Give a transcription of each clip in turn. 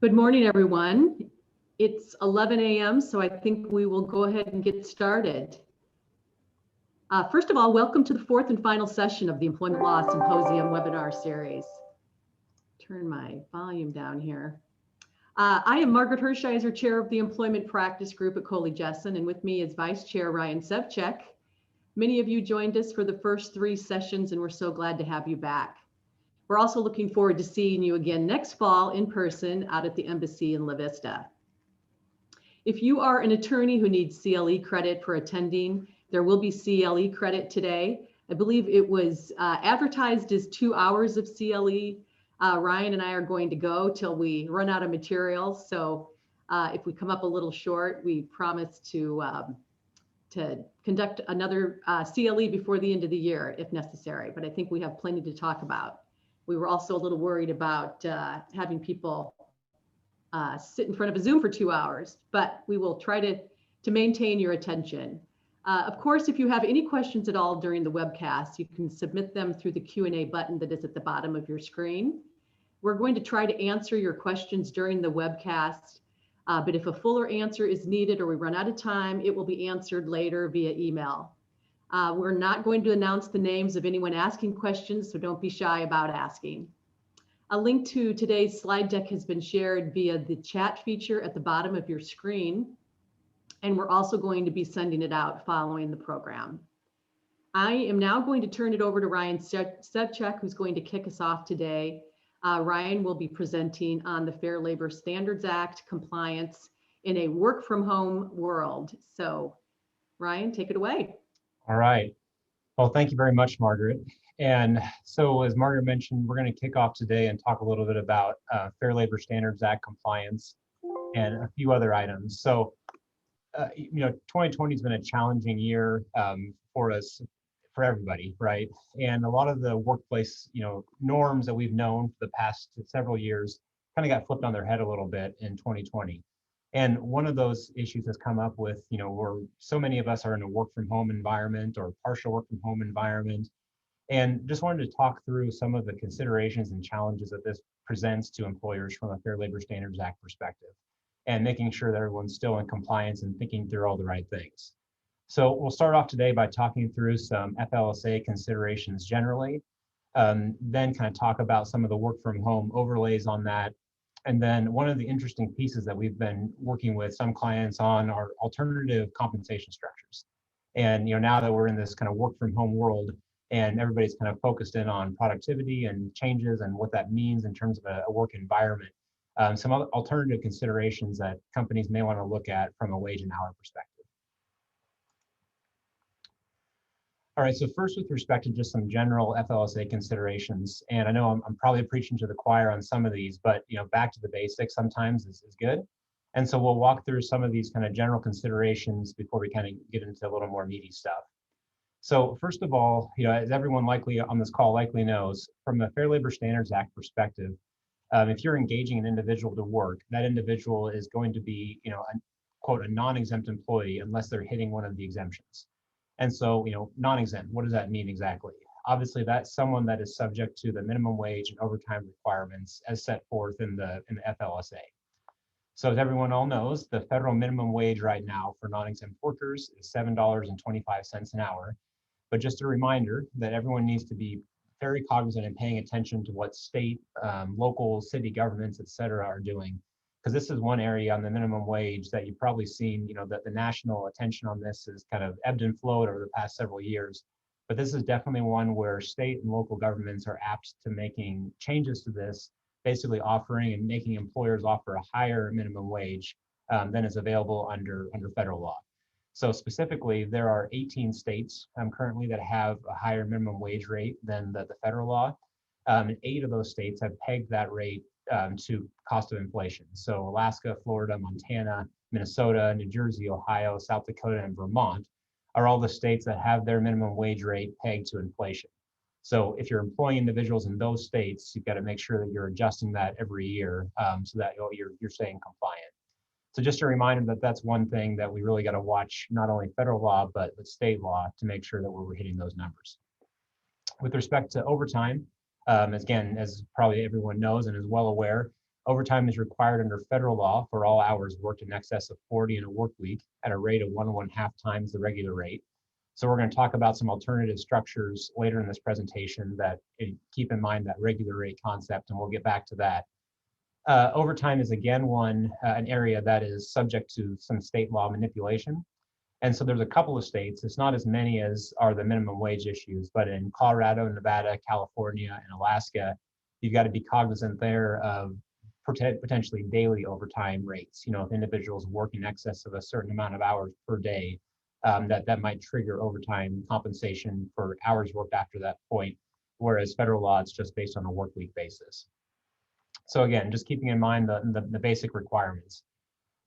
Good morning, everyone. It's 11 a.m., so I think we will go ahead and get started. First of all, welcome to the fourth and final session of the Employment Law Symposium webinar series. Turn my volume down here. I am Margaret Hershiser, Chair of the Employment Practice Group at Coley Jessen, and with me is Vice Chair Ryan Sevcik. Many of you joined us for the first 3 sessions, and we're so glad to have you back. We're also looking forward to seeing you again next fall in person out at the Embassy in La Vista. If you are an attorney who needs CLE credit for attending, there will be CLE credit today. I believe it was advertised as 2 hours of CLE. Ryan and I are going to go till we run out of materials. So if we come up a little short, we promise to conduct another CLE before the end of the year if necessary, but I think we have plenty to talk about. We were also a little worried about having people sit in front of a Zoom for 2 hours, but we will try to maintain your attention. Of course, if you have any questions at all during the webcast, you can submit them through the Q&A button that is at the bottom of your screen. We're going to try to answer your questions during the webcast, but if a fuller answer is needed or we run out of time, it will be answered later via email. We're not going to announce the names of anyone asking questions, so don't be shy about asking. A link to today's slide deck has been shared via the chat feature at the bottom of your screen, and we're also going to be sending it out following the program. I am now going to turn it over to Ryan Sevcik, who's going to kick us off today. Ryan will be presenting on the Fair Labor Standards Act compliance in a work-from-home world. So, Ryan, take it away. All right. Well, thank you very much, Margaret. And so as Margaret mentioned, we're going to kick off today and talk a little bit about Fair Labor Standards Act compliance and a few other items. So, 2020 has been a challenging year for us, for everybody, right? And a lot of the workplace, norms that we've known for the past several years kind of got flipped on their head a little bit in 2020. And one of those issues has come up with, where so many of us are in a work from home environment or partial work from home environment. And just wanted to talk through some of the considerations and challenges that this presents to employers from a Fair Labor Standards Act perspective, and making sure that everyone's still in compliance and thinking through all the right things. So we'll start off today by talking through some FLSA considerations generally, then kind of talk about some of the work from home overlays on that. And then one of the interesting pieces that we've been working with some clients on are alternative compensation structures. And now that we're in this kind of work from home world and everybody's kind of focused in on productivity and changes and what that means in terms of a work environment, some other alternative considerations that companies may want to look at from a wage and hour perspective. All right, so first with respect to just some general FLSA considerations, and I know I'm probably preaching to the choir on some of these, but back to the basics sometimes is good. And so we'll walk through some of these kind of general considerations before we kind of get into a little more meaty stuff. So first of all, as everyone likely on this call likely knows, from the Fair Labor Standards Act perspective, if you're engaging an individual to work, that individual is going to be, quote, a non-exempt employee unless they're hitting one of the exemptions. And so, non-exempt, what does that mean exactly? Obviously, that's someone that is subject to the minimum wage and overtime requirements as set forth in the FLSA. So as everyone all knows, the federal minimum wage right now for non-exempt workers is $7.25 an hour. But just a reminder that everyone needs to be very cognizant and paying attention to what state, local, city governments, et cetera, are doing. Because this is one area on the minimum wage that you've probably seen, that the national attention on this has kind of ebbed and flowed over the past several years. But this is definitely one where state and local governments are apt to making changes to this, basically offering and making employers offer a higher minimum wage than is available under federal law. So specifically, there are 18 states currently that have a higher minimum wage rate than the federal law. And 8 of those states have pegged that rate to cost of inflation. So Alaska, Florida, Montana, Minnesota, New Jersey, Ohio, South Dakota, and Vermont are all the states that have their minimum wage rate pegged to inflation. So if you're employing individuals in those states, you've got to make sure that you're adjusting that every year so that you're staying compliant. So just a reminder that that's one thing that we really got to watch, not only federal law, but the state law to make sure that we're hitting those numbers. With respect to overtime, again, as probably everyone knows and is well aware, overtime is required under federal law for all hours worked in excess of 40 in a work week at a rate of 1.5 times the regular rate. So we're going to talk about some alternative structures later in this presentation that keep in mind that regular rate concept, and we'll get back to that. Overtime is again an area that is subject to some state law manipulation. And so there's a couple of states, it's not as many as are the minimum wage issues, but in Colorado, Nevada, California, and Alaska, you've got to be cognizant there of potentially daily overtime rates. You know, if individuals work in excess of a certain amount of hours per day, that might trigger overtime compensation for hours worked after that point, whereas federal law, it's just based on a work week basis. So again, just keeping in mind the basic requirements.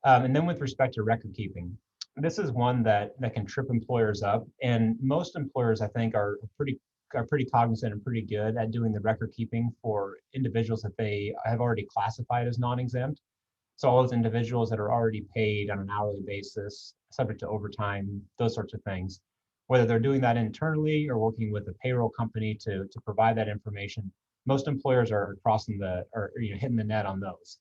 And then with respect to record keeping, this is one that can trip employers up, and most employers, I think, are pretty cognizant and pretty good at doing the record keeping for individuals that they have already classified as non-exempt. So all those individuals that are already paid on an hourly basis, subject to overtime, those sorts of things, whether they're doing that internally or working with a payroll company to provide that information, most employers are hitting the net on those.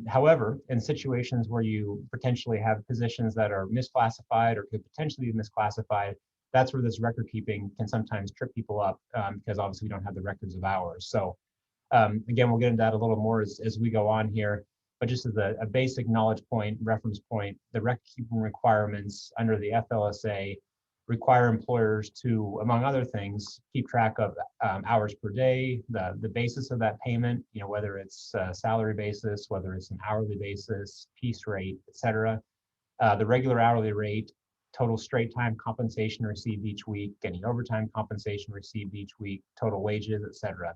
However, in situations where you potentially have positions that are misclassified or could potentially be misclassified, that's where this record keeping can sometimes trip people up because obviously we don't have the records of hours. So again, we'll get into that a little more as we go on here, but just as a basic knowledge point, reference point, the record keeping requirements under the FLSA require employers to, among other things, keep track of hours per day, the basis of that payment, you know, whether it's a salary basis, whether it's an hourly basis, piece rate, et cetera, the regular hourly rate, total straight time compensation received each week, any overtime compensation received each week, total wages, et cetera.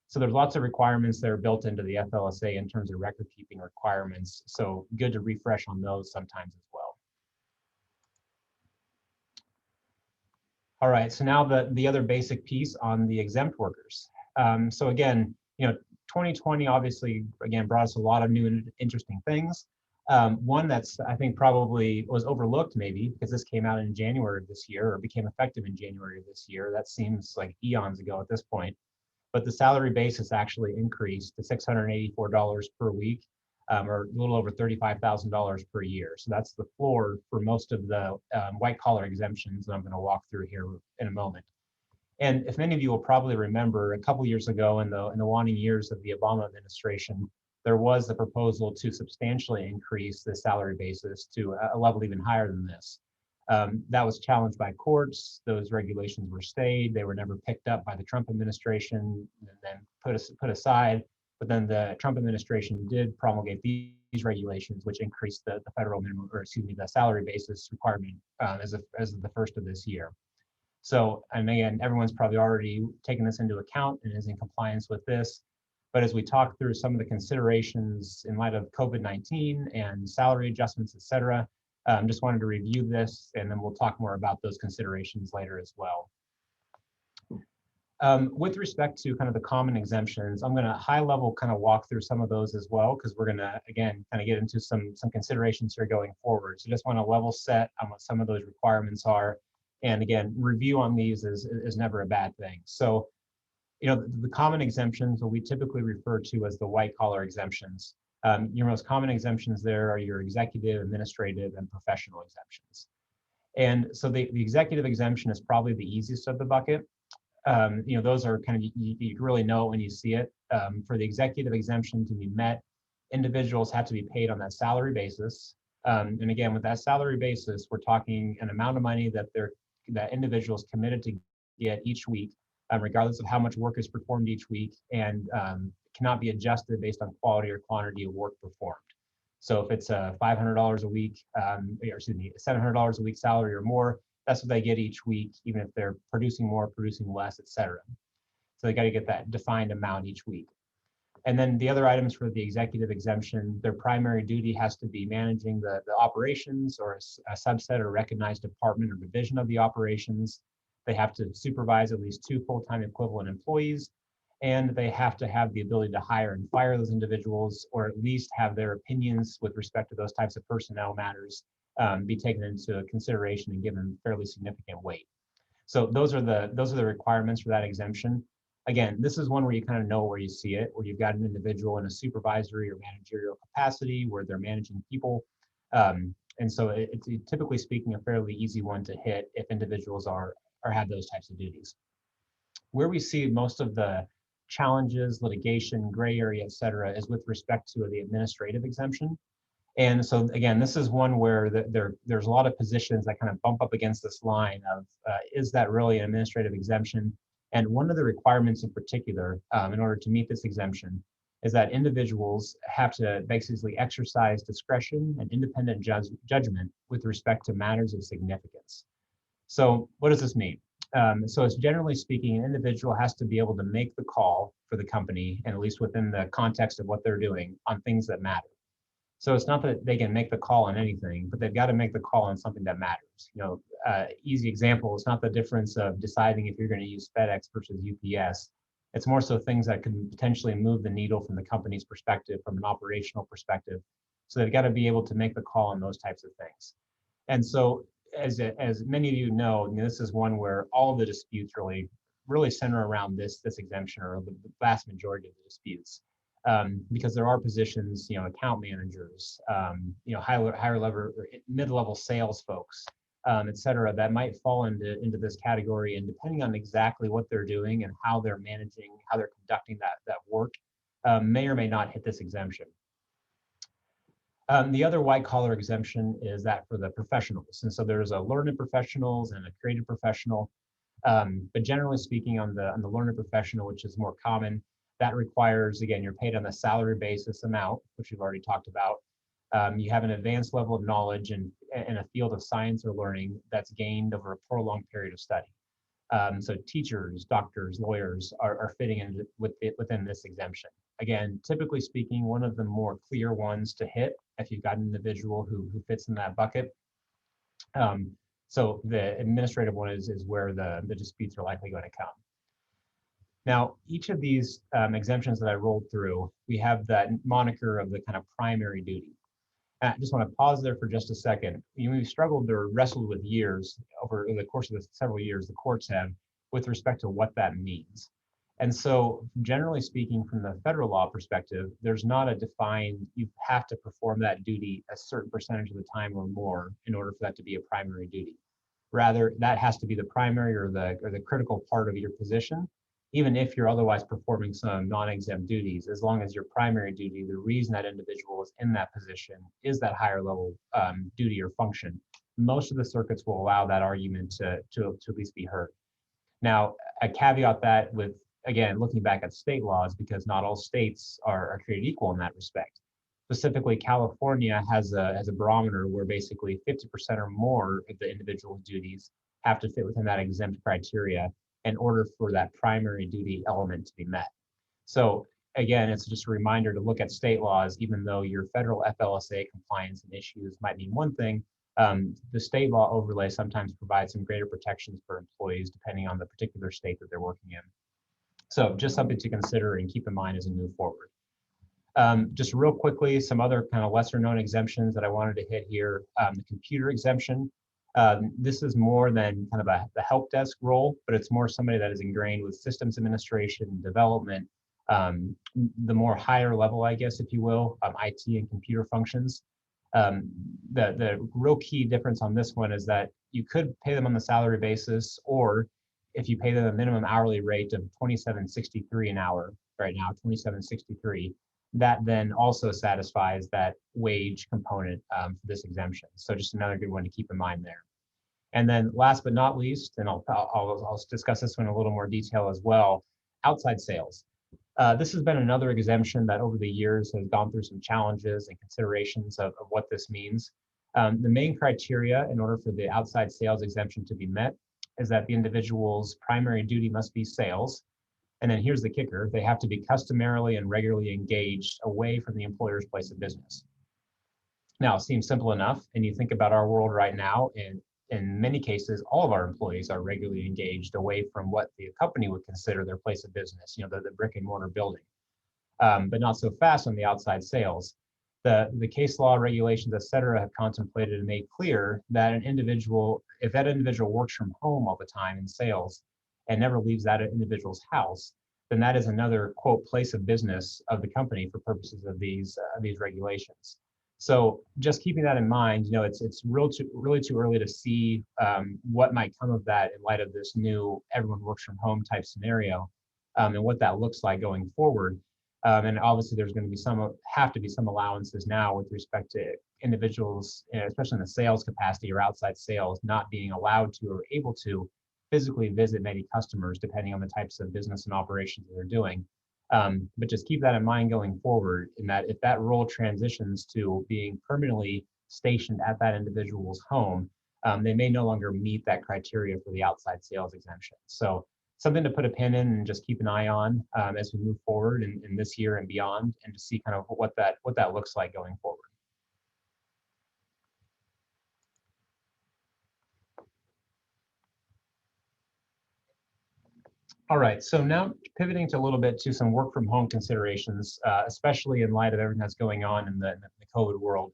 So there's lots of requirements that are built into the FLSA in terms of record keeping requirements. So good to refresh on those sometimes as well. All right, so now the other basic piece on the exempt workers. So again, you know, 2020 obviously, again, brought us a lot of new and interesting things. One that's, I think, probably was overlooked maybe because this came out in January of this year or became effective in January of this year. That seems like eons ago at this point. But the salary basis actually increased to $684 per week, or a little over $35,000 per year. So that's the floor for most of the white collar exemptions that I'm going to walk through here in a moment. And if many of you will probably remember, a couple years ago in the waning years of the Obama administration, there was the proposal to substantially increase the salary basis to a level even higher than this. That was challenged by courts. Those regulations were stayed. They were never picked up by the Trump administration and then put aside. But then the Trump administration did promulgate these regulations, which increased the federal minimum, or excuse me, the salary basis requirement as of the first of this year. So, and again, everyone's probably already taken this into account and is in compliance with this. But as we talk through some of the considerations in light of COVID-19 and salary adjustments, et cetera, just wanted to review this, and then we'll talk more about those considerations later as well. With respect to kind of the common exemptions, I'm going to high level kind of walk through some of those as well, because we're going to, again, kind of get into some considerations here going forward. So just want to level set on what some of those requirements are. And again, review on these is never a bad thing. So, you know, the common exemptions that we typically refer to as the white collar exemptions. Your most common exemptions there are your executive, administrative, and professional exemptions. And so the executive exemption is probably the easiest of the bucket. You know, those are kind of, you really know when you see it. For the executive exemption to be met, individuals have to be paid on that salary basis. And again, with that salary basis, we're talking an amount of money that individuals committed to get each week, regardless of how much work is performed each week, and cannot be adjusted based on quality or quantity of work performed. So if it's $500 a week, or excuse me, $700 a week salary or more, that's what they get each week, even if they're producing more, producing less, et cetera. So they got to get that defined amount each week. And then the other items for the executive exemption, their primary duty has to be managing the operations or a subset or recognized department or division of the operations. They have to supervise at least 2 full-time equivalent employees, and they have to have the ability to hire and fire those individuals, or at least have their opinions with respect to those types of personnel matters be taken into consideration and given fairly significant weight. So those are the requirements for that exemption. Again, this is one where you kind of know where you see it, where you've got an individual in a supervisory or managerial capacity where they're managing people. And so it's typically speaking a fairly easy one to hit if individuals are have those types of duties. Where we see most of the challenges, litigation, gray area, et cetera, is with respect to the administrative exemption. And so again, this is one where there's a lot of positions that kind of bump up against this line of, is that really an administrative exemption? And one of the requirements in particular, in order to meet this exemption, is that individuals have to basically exercise discretion and independent judgment with respect to matters of significance. So what does this mean? So it's generally speaking, an individual has to be able to make the call for the company, and at least within the context of what they're doing, on things that matter. So it's not that they can make the call on anything, but they've got to make the call on something that matters. You know, easy example, it's not the difference of deciding if you're going to use FedEx versus UPS. It's more so things that can potentially move the needle from the company's perspective, from an operational perspective. So they've got to be able to make the call on those types of things. And so as many of you know, this is one where all of the disputes really center around this exemption, or the vast majority of the disputes. Because there are positions, account managers, higher level or mid-level sales folks, et cetera, that might fall into this category. And depending on exactly what they're doing and how they're managing, how they're conducting that work, may or may not hit this exemption. The other white collar exemption is that for the professionals. And so there's a learned professionals and a creative professional. But generally speaking, on the learned professional, which is more common, that requires, again, you're paid on a salary basis amount, which we've already talked about. You have an advanced level of knowledge in a field of science or learning that's gained over a prolonged period of study. So teachers, doctors, lawyers are fitting in within this exemption. Again, typically speaking, one of the more clear ones to hit if you've got an individual who fits in that bucket. So the administrative one is where the disputes are likely going to come. Now, each of these exemptions that I rolled through, we have that moniker of the kind of primary duty. And I just want to pause there for just a second. We've struggled or wrestled with years, over the course of the several years, the courts have, with respect to what that means. And so generally speaking, from the federal law perspective, there's not a defined, you have to perform that duty a certain percentage of the time or more in order for that to be a primary duty. Rather, that has to be the primary or the critical part of your position, even if you're otherwise performing some non-exempt duties. As long as your primary duty, the reason that individual is in that position, is that higher level duty or function, most of the circuits will allow that argument to at least be heard. Now, I caveat that with, again, looking back at state laws, because not all states are created equal in that respect. Specifically, California has a barometer where basically 50% or more of the individual's duties have to fit within that exempt criteria in order for that primary duty element to be met. So again, it's just a reminder to look at state laws, even though your federal FLSA compliance and issues might mean one thing, the state law overlay sometimes provides some greater protections for employees depending on the particular state that they're working in. So just something to consider and keep in mind as we move forward. Just real quickly, some other kind of lesser known exemptions that I wanted to hit here. The computer exemption. This is more than kind of the help desk role, but it's more somebody that is ingrained with systems administration, development, the more higher level, I guess, if you will, IT and computer functions. The real key difference on this one is that you could pay them on the salary basis, or if you pay them a minimum hourly rate of $27.63 an hour right now, $27.63, that then also satisfies that wage component for this exemption. So just another good one to keep in mind there. And then last but not least, and I'll discuss this one in a little more detail as well, outside sales. This has been another exemption that over the years has gone through some challenges and considerations of what this means. The main criteria in order for the outside sales exemption to be met is that the individual's primary duty must be sales. And then here's the kicker: they have to be customarily and regularly engaged away from the employer's place of business. Now, it seems simple enough, and you think about our world right now, and in many cases, all of our employees are regularly engaged away from what the company would consider their place of business, the brick and mortar building, but not so fast on the outside sales. The case law regulations, et cetera, have contemplated and made clear that if that individual works from home all the time in sales and never leaves that individual's house, then that is another, quote, place of business of the company for purposes of these regulations. So just keeping that in mind, it's really too early to see what might come of that in light of this new everyone works from home type scenario, and what that looks like going forward. And obviously, there's going to have to be some allowances now with respect to individuals, especially in the sales capacity or outside sales, not being allowed to or able to physically visit many customers, depending on the types of business and operations that they're doing. But just keep that in mind going forward, in that if that role transitions to being permanently stationed at that individual's home, they may no longer meet that criteria for the outside sales exemption. So something to put a pin in and just keep an eye on as we move forward in this year and beyond, and to see kind of what that looks like going forward. All right, so now pivoting to a little bit to some work from home considerations, especially in light of everything that's going on in the COVID world.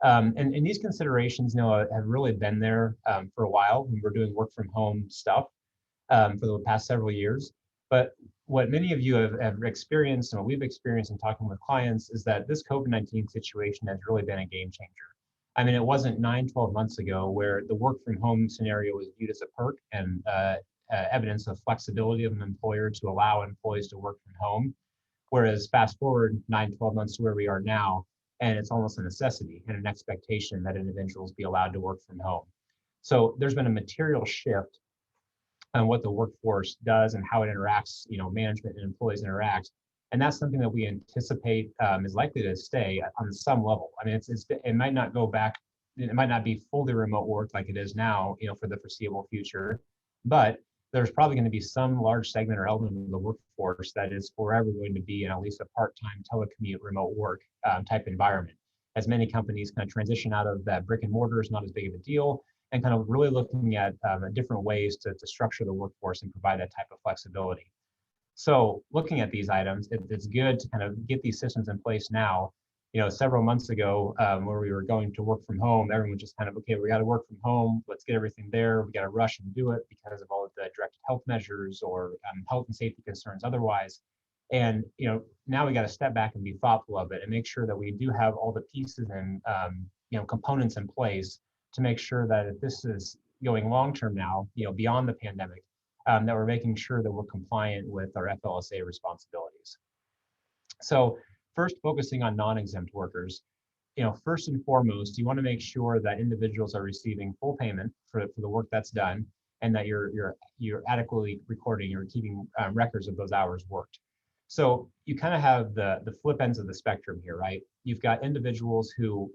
And these considerations, have really been there for a while when we're doing work from home stuff for the past several years. But what many of you have experienced and what we've experienced in talking with clients is that this COVID-19 situation has really been a game changer. I mean, it wasn't 9-12 months ago where the work from home scenario was viewed as a perk and evidence of flexibility of an employer to allow employees to work from home. Whereas fast forward 9-12 months to where we are now, and it's almost a necessity and an expectation that individuals be allowed to work from home. So there's been a material shift on what the workforce does and how it interacts, management and employees interact. And that's something that we anticipate is likely to stay on some level. I mean, it might not go back, it might not be fully remote work like it is now, for the foreseeable future, but there's probably going to be some large segment or element of the workforce that is forever going to be in at least a part-time telecommute remote work type environment. As many companies kind of transition out of that brick and mortar is not as big of a deal, and kind of really looking at different ways to structure the workforce and provide that type of flexibility. So looking at these items, it's good to kind of get these systems in place now. Several months ago, where we were going to work from home, everyone just kind of, okay, we got to work from home. Let's get everything there. We got to rush and do it because of all of the directed health measures or health and safety concerns otherwise. And now we got to step back and be thoughtful of it and make sure that we do have all the pieces and components in place to make sure that if this is going long term now, beyond the pandemic, that we're making sure that we're compliant with our FLSA responsibilities. So first, focusing on non-exempt workers, first and foremost, you want to make sure that individuals are receiving full payment for the work that's done, and that you're adequately recording or keeping records of those hours worked. So you kind of have the flip ends of the spectrum here, right? You've got individuals who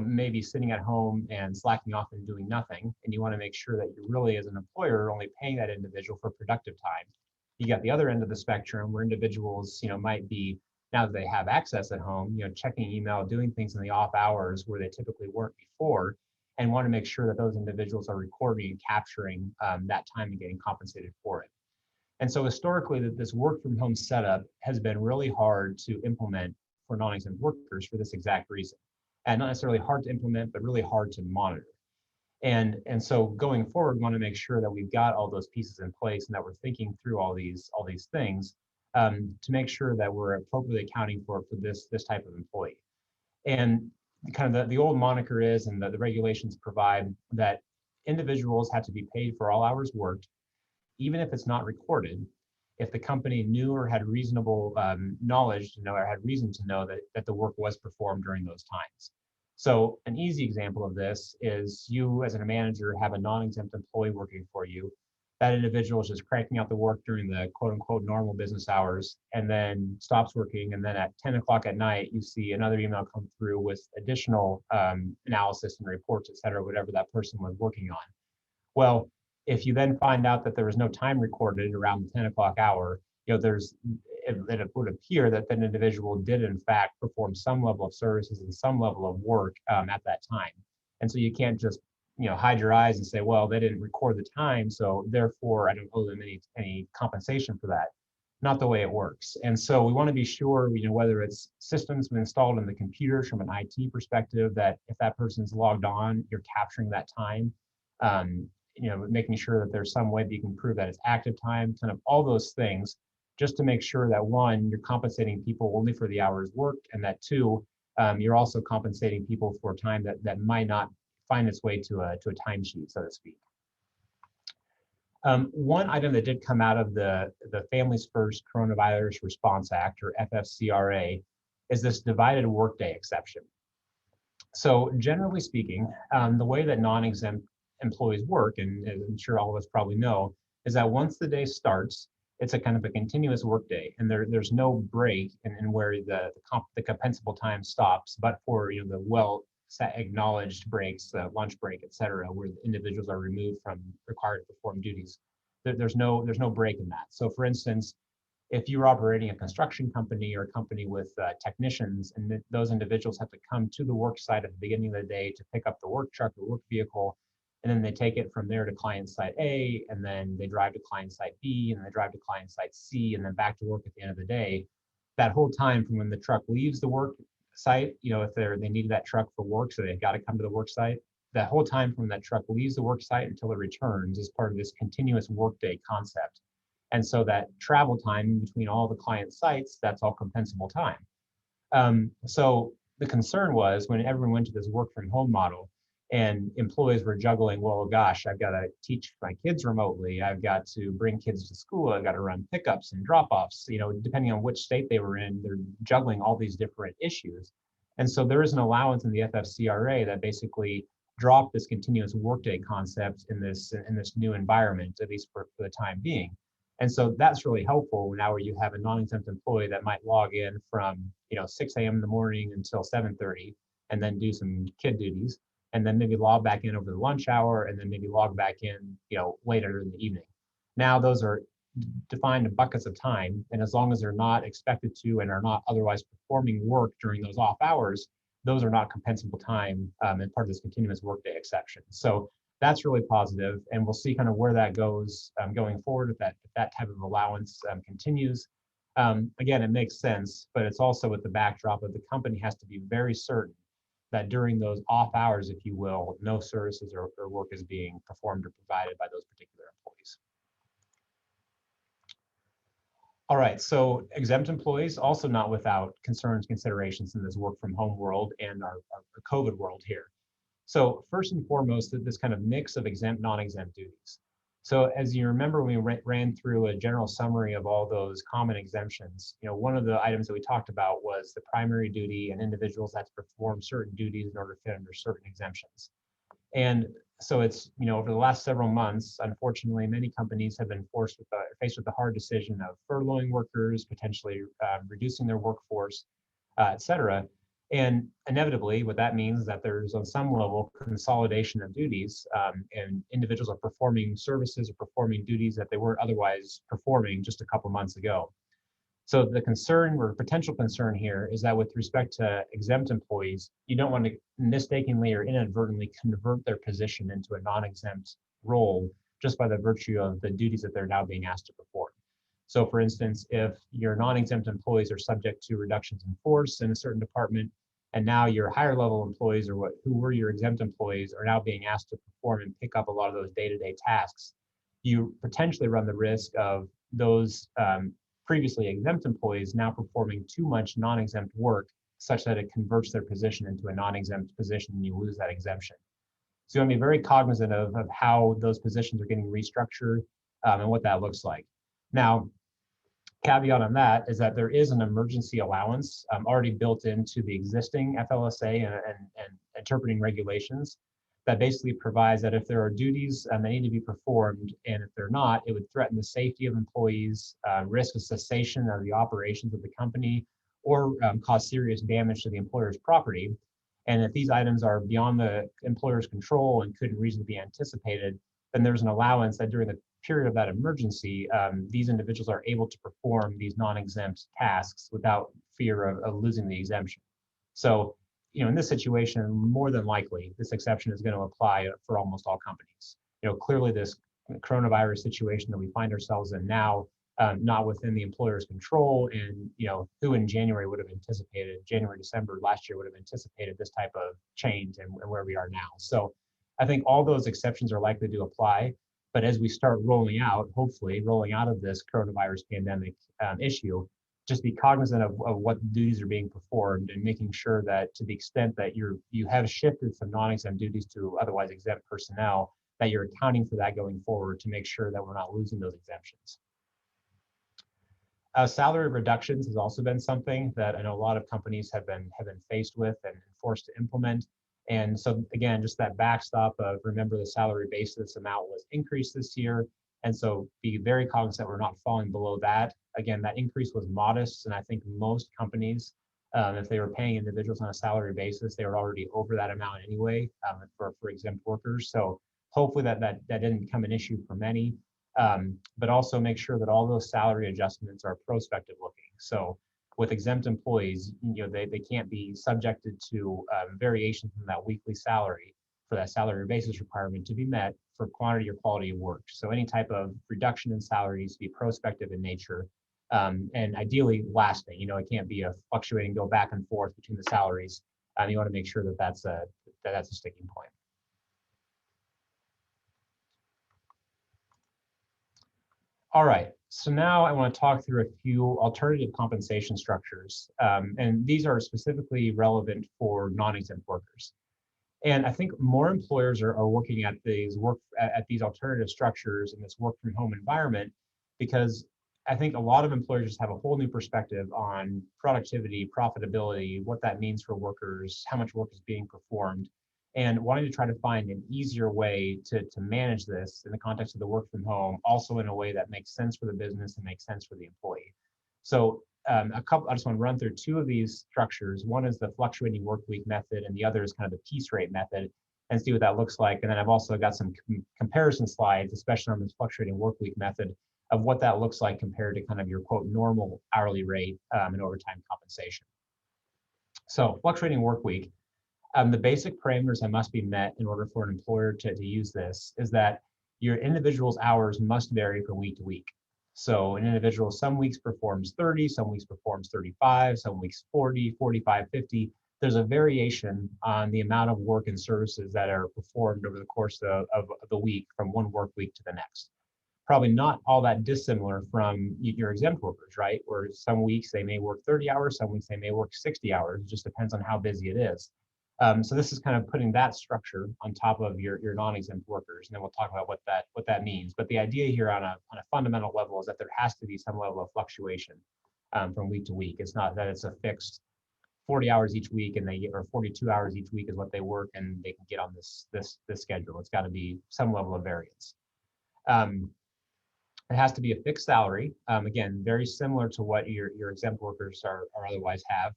maybe sitting at home and slacking off and doing nothing, and you want to make sure that you really, as an employer, are only paying that individual for productive time. You got the other end of the spectrum where individuals, might be, now that they have access at home, checking email, doing things in the off hours where they typically weren't before, and want to make sure that those individuals are recording and capturing that time and getting compensated for it. And so historically, this work from home setup has been really hard to implement for non-exempt workers for this exact reason. And not necessarily hard to implement, but really hard to monitor. And so going forward, we want to make sure that we've got all those pieces in place and that we're thinking through all these things to make sure that we're appropriately accounting for this type of employee. And kind of the old moniker is, and the regulations provide, that individuals have to be paid for all hours worked, even if it's not recorded, if the company knew or had reasonable knowledge to know or had reason to know that the work was performed during those times. So an easy example of this is you as a manager have a non-exempt employee working for you. That individual is just cranking out the work during the quote unquote normal business hours and then stops working. And then at 10 o'clock at night, you see another email come through with additional analysis and reports, et cetera, whatever that person was working on. Well, if you then find out that there was no time recorded around the 10 o'clock hour, it would appear that that individual did in fact perform some level of services and some level of work at that time. And so you can't just hide your eyes and say, well, they didn't record the time, so therefore I don't owe them any compensation for that. Not the way it works. And so we want to be sure, whether it's systems installed in the computers from an IT perspective, that if that person's logged on, you're capturing that time. Making sure that there's some way that you can prove that it's active time, kind of all those things, just to make sure that one, you're compensating people only for the hours worked, and that two, you're also compensating people for time that might not find its way to a timesheet, so to speak. One item that did come out of the Families First Coronavirus Response Act, or FFCRA, is this divided workday exception. So generally speaking, the way that non-exempt employees work, and I'm sure all of us probably know, is that once the day starts, it's a kind of a continuous workday, and there's no break in where the compensable time stops, but for the acknowledged breaks, lunch break, et cetera, where the individuals are removed from required to perform duties. There's no break in that. So for instance, if you're operating a construction company or a company with technicians, and those individuals have to come to the work site at the beginning of the day to pick up the work truck or work vehicle, and then they take it from there to client site A, and then they drive to client site B, and they drive to client site C, and then back to work at the end of the day. That whole time from when the truck leaves the work site, if they needed that truck for work, so they've got to come to the work site, that whole time from that truck leaves the work site until it returns is part of this continuous workday concept. And so that travel time between all the client sites, that's all compensable time. So the concern was when everyone went to this work from home model, and employees were juggling, well, gosh, I've got to teach my kids remotely. I've got to bring kids to school. I've got to run pickups and drop-offs. Depending on which state they were in, they're juggling all these different issues. And so there is an allowance in the FFCRA that basically dropped this continuous workday concept in this new environment, at least for the time being. And so that's really helpful now, where you have a non-exempt employee that might log in from 6 a.m. in the morning until 7:30, and then do some kid duties, and then maybe log back in over the lunch hour, and then maybe log back in later in the evening. Now those are defined buckets of time, and as long as they're not expected to and are not otherwise performing work during those off hours, those are not compensable time and part of this continuous workday exception. So that's really positive, and we'll see kind of where that goes going forward if that type of allowance continues. Again, it makes sense, but it's also with the backdrop of the company has to be very certain that during those off hours, if you will, no services or work is being performed or provided by those particular employees. All right, so exempt employees also not without concerns, considerations in this work from home world and our COVID world here. So first and foremost, this kind of mix of exempt, non-exempt duties. So as you remember, we ran through a general summary of all those common exemptions. One of the items that we talked about was the primary duty, and individuals had to perform certain duties in order to fit under certain exemptions. And so it's, over the last several months, unfortunately, many companies have been faced with the hard decision of furloughing workers, potentially reducing their workforce, et cetera. And inevitably, what that means is that there's on some level consolidation of duties, and individuals are performing services or performing duties that they weren't otherwise performing just a couple months ago. So the concern or potential concern here is that with respect to exempt employees, you don't want to mistakenly or inadvertently convert their position into a non-exempt role just by the virtue of the duties that they're now being asked to perform. So for instance, if your non-exempt employees are subject to reductions in force in a certain department, and now your higher level employees, or who were your exempt employees, are now being asked to perform and pick up a lot of those day-to-day tasks, you potentially run the risk of those previously exempt employees now performing too much non-exempt work such that it converts their position into a non-exempt position and you lose that exemption. So you want to be very cognizant of how those positions are getting restructured and what that looks like. Now, caveat on that is that there is an emergency allowance already built into the existing FLSA and interpreting regulations that basically provides that if there are duties that need to be performed, and if they're not, it would threaten the safety of employees, risk of cessation of the operations of the company, or cause serious damage to the employer's property. And if these items are beyond the employer's control and couldn't reasonably be anticipated, then there's an allowance that during the period of that emergency, these individuals are able to perform these non-exempt tasks without fear of losing the exemption. So in this situation, more than likely, this exception is going to apply for almost all companies. Clearly this coronavirus situation that we find ourselves in now, not within the employer's control, and who in January would have anticipated, January, December last year would have anticipated this type of change and where we are now. So I think all those exceptions are likely to apply, but as we start hopefully rolling out of this coronavirus pandemic issue, just be cognizant of what duties are being performed and making sure that to the extent that you have shifted some non-exempt duties to otherwise exempt personnel, that you're accounting for that going forward to make sure that we're not losing those exemptions. Salary reductions has also been something that I know a lot of companies have been faced with and forced to implement. And so again, just that backstop of remember the salary basis amount was increased this year. And so be very cognizant we're not falling below that. Again, that increase was modest. And I think most companies, if they were paying individuals on a salary basis, they were already over that amount anyway for exempt workers. So hopefully that didn't become an issue for many. But also make sure that all those salary adjustments are prospective looking. So with exempt employees, they can't be subjected to variation from that weekly salary for that salary basis requirement to be met for quantity or quality of work. So any type of reduction in salary needs to be prospective in nature, and ideally lasting. It can't be a fluctuating, go back and forth between the salaries. You want to make sure that that's a sticking point. All right, so now I want to talk through a few alternative compensation structures, and these are specifically relevant for non-exempt workers. And I think more employers are working at these alternative structures in this work from home environment, because I think a lot of employers just have a whole new perspective on productivity, profitability, what that means for workers, how much work is being performed, and wanting to try to find an easier way to manage this in the context of the work from home, also in a way that makes sense for the business and makes sense for the employee. So I just want to run through two of these structures. One is the fluctuating work week method, and the other is kind of the piece rate method, and see what that looks like. And then I've also got some comparison slides, especially on this fluctuating work week method, of what that looks like compared to kind of your quote normal hourly rate and overtime compensation. So fluctuating work week. The basic parameters that must be met in order for an employer to use this is that your individual's hours must vary from week to week. So an individual some weeks performs 30, some weeks performs 35, some weeks 40, 45, 50. There's a variation on the amount of work and services that are performed over the course of the week from one work week to the next. Probably not all that dissimilar from your exempt workers, right? Where some weeks they may work 30 hours, some weeks they may work 60 hours. It just depends on how busy it is. So this is kind of putting that structure on top of your non-exempt workers, and then we'll talk about what that means. But the idea here on a fundamental level is that there has to be some level of fluctuation from week to week. It's not that it's a fixed 40 hours each week and or 42 hours each week is what they work and they can get on this schedule. It's got to be some level of variance. It has to be a fixed salary. Again, very similar to what your exempt workers are otherwise have.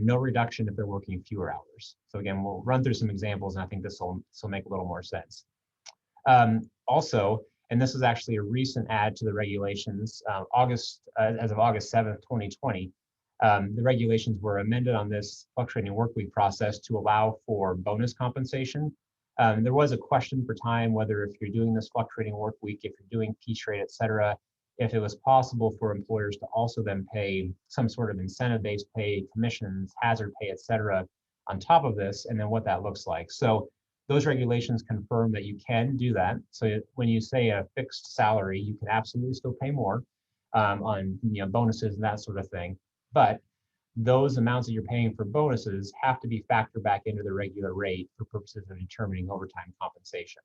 No reduction if they're working fewer hours. So again, we'll run through some examples, and I think this will make a little more sense. Also, and this is actually a recent add to the regulations, as of August 7th, 2020, the regulations were amended on this fluctuating workweek process to allow for bonus compensation. There was a question for time whether if you're doing this fluctuating work week, if you're doing piece rate, et cetera, if it was possible for employers to also then pay some sort of incentive-based pay, commissions, hazard pay, et cetera, on top of this, and then what that looks like. So those regulations confirm that you can do that. So when you say a fixed salary, you can absolutely still pay more on bonuses and that sort of thing. But those amounts that you're paying for bonuses have to be factored back into the regular rate for purposes of determining overtime compensation.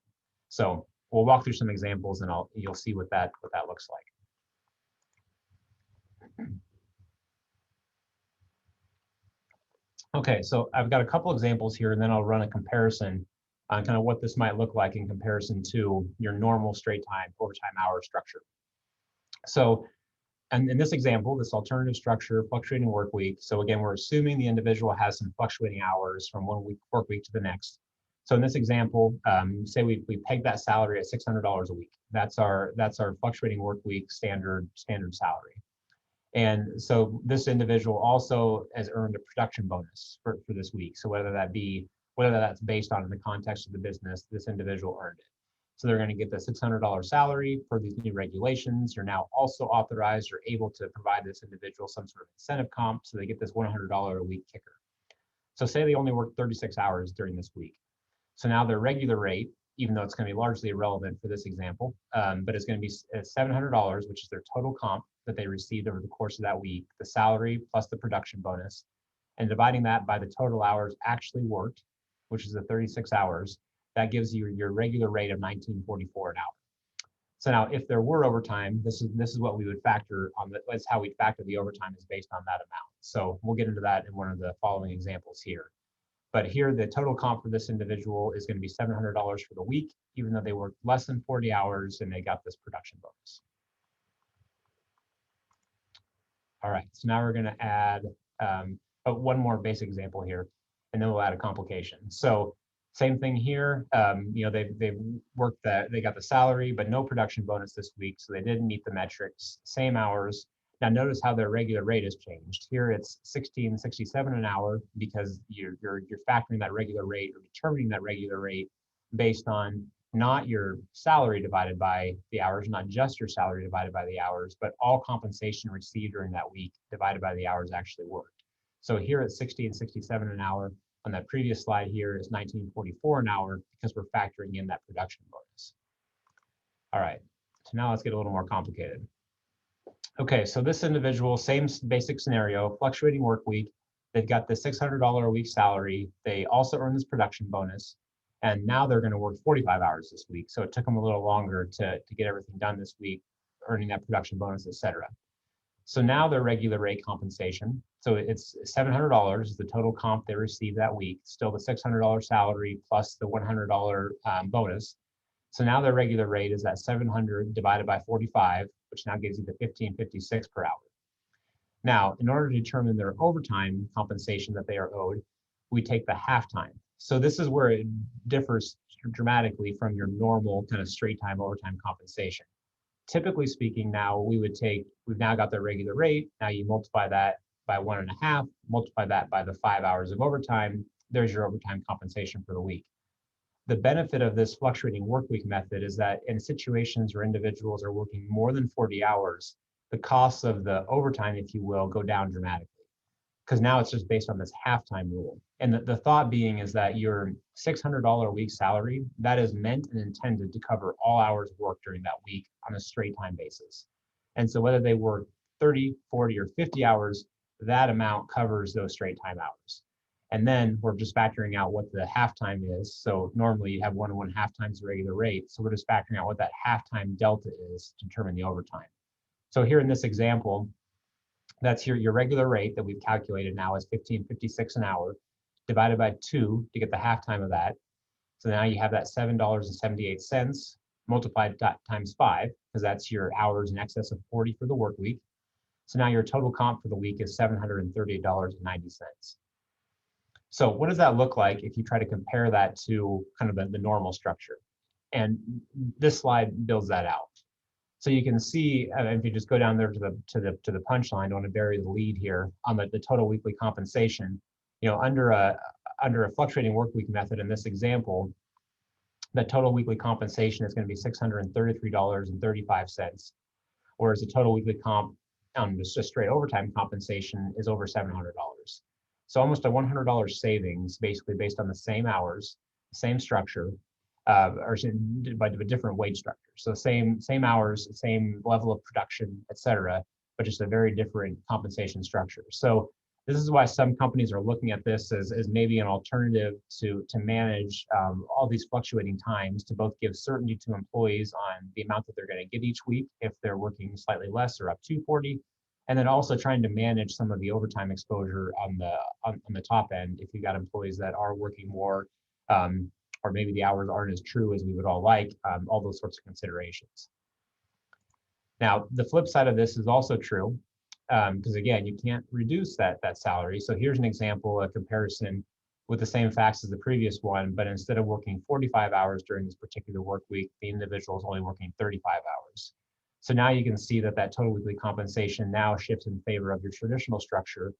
So we'll walk through some examples, and you'll see what that looks like. Okay, so I've got a couple examples here, and then I'll run a comparison on kind of what this might look like in comparison to your normal straight time overtime hour structure. So, and in this example, this alternative structure, fluctuating work week. So again, we're assuming the individual has some fluctuating hours from one work week to the next. So in this example, say we peg that salary at $600 a week. That's our fluctuating work week standard salary. And so this individual also has earned a production bonus for this week. So whether that's based on in the context of the business, this individual earned it. So they're going to get the $600 salary for these new regulations. You're now also authorized or able to provide this individual some sort of incentive comp. So they get this $100 a week kicker. So say they only work 36 hours during this week. So now their regular rate, even though it's going to be largely irrelevant for this example, but it's going to be $700, which is their total comp that they received over the course of that week, the salary plus the production bonus, and dividing that by the total hours actually worked, which is the 36 hours, that gives you your regular rate of $19.44 an hour. So now if there were overtime, this is what we would factor on, that's how we factor the overtime, is based on that amount. So we'll get into that in one of the following examples here. But here, the total comp for this individual is going to be $700 for the week, even though they worked less than 40 hours and they got this production bonus. All right, so now we're going to add one more basic example here, and then we'll add a complication. So same thing here. They've worked that, they got the salary, but no production bonus this week, so they didn't meet the metrics. Same hours. Now notice how their regular rate has changed. Here it's $16.67 an hour because you're factoring that regular rate or determining that regular rate based on not your salary divided by the hours, not just your salary divided by the hours, but all compensation received during that week divided by the hours actually worked. So here it's $16.67 an hour. On that previous slide here is $19.44 an hour because we're factoring in that production bonus. All right, so now let's get a little more complicated. Okay, so this individual, same basic scenario, fluctuating work week. They've got the $600 a week salary. They also earn this production bonus. And now they're going to work 45 hours this week. So it took them a little longer to get everything done this week, earning that production bonus, et cetera. So now their regular rate compensation, so it's $700 is the total comp they received that week, still the $600 salary plus the $100 bonus. So now their regular rate is that 700 divided by 45, which now gives you the $15.56 per hour. Now, in order to determine their overtime compensation that they are owed, we take the halftime. So this is where it differs dramatically from your normal kind of straight time overtime compensation. Typically speaking, now we've now got their regular rate. Now you multiply that by 1.5, multiply that by the 5 hours of overtime. There's your overtime compensation for the week. The benefit of this fluctuating work week method is that in situations where individuals are working more than 40 hours, the costs of the overtime, if you will, go down dramatically, because now it's just based on this halftime rule. And the thought being is that your $600 a week salary, that is meant and intended to cover all hours worked during that week on a straight time basis. And so whether they work 30, 40, or 50 hours, that amount covers those straight time hours. And then we're just factoring out what the halftime is. So normally you have 1.5 times the regular rate. So we're just factoring out what that halftime delta is to determine the overtime. So here in this example, that's your regular rate that we've calculated now is $15.56 an hour, divided by 2 to get the halftime of that. So now you have that $7.78 multiplied times 5, because that's your hours in excess of 40 for the work week. So now your total comp for the week is $738.90. So what does that look like if you try to compare that to kind of the normal structure? And this slide builds that out. So you can see, if you just go down there to the punchline, I don't want to bury the lead here on the total weekly compensation. Under a fluctuating work week method in this example, the total weekly compensation is going to be $633.35, whereas the total weekly comp on just straight overtime compensation is over $700. So almost a $100 savings, basically based on the same hours, same structure, or by a different wage structure. So same hours, same level of production, et cetera, but just a very different compensation structure. So this is why some companies are looking at this as maybe an alternative to manage all these fluctuating times, to both give certainty to employees on the amount that they're going to get each week if they're working slightly less or up to 40, and then also trying to manage some of the overtime exposure on the top end if you've got employees that are working more, or maybe the hours aren't as true as we would all like, all those sorts of considerations. Now, the flip side of this is also true, because again, you can't reduce that salary. So here's an example, a comparison with the same facts as the previous one, but instead of working 45 hours during this particular work week, the individual is only working 35 hours. So now you can see that that total weekly compensation now shifts in favor of your traditional structure,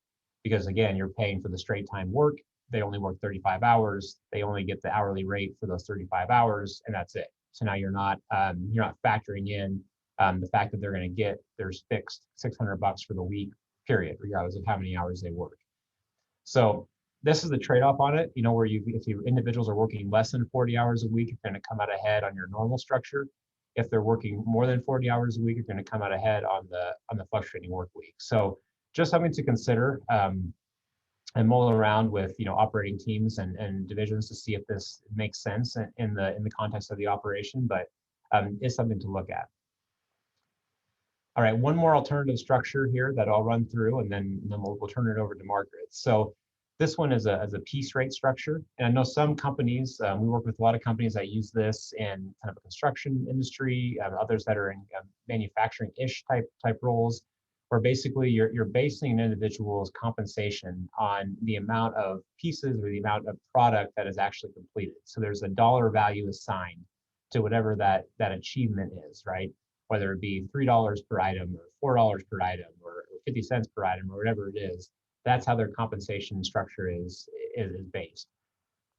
because again, you're paying for the straight time work. They only work 35 hours. They only get the hourly rate for those 35 hours, and that's it. So now you're not factoring in the fact that they're going to get their fixed $600 for the week, period, regardless of how many hours they work. So this is the trade-off on it, where if your individuals are working less than 40 hours a week, you're going to come out ahead on your normal structure. If they're working more than 40 hours a week, you're going to come out ahead on the fluctuating work week. So just something to consider and mull around with operating teams and divisions to see if this makes sense in the context of the operation, but it's something to look at. All right, one more alternative structure here that I'll run through, and then we'll turn it over to Margaret. So this one is a piece rate structure, and I know some companies, we work with a lot of companies that use this in kind of a construction industry, others that are in manufacturing-ish type roles, where basically you're basing an individual's compensation on the amount of pieces or the amount of product that is actually completed. So there's a dollar value assigned to whatever that achievement is, right? Whether it be $3 per item or $4 per item or 50 cents per item or whatever it is, that's how their compensation structure is based.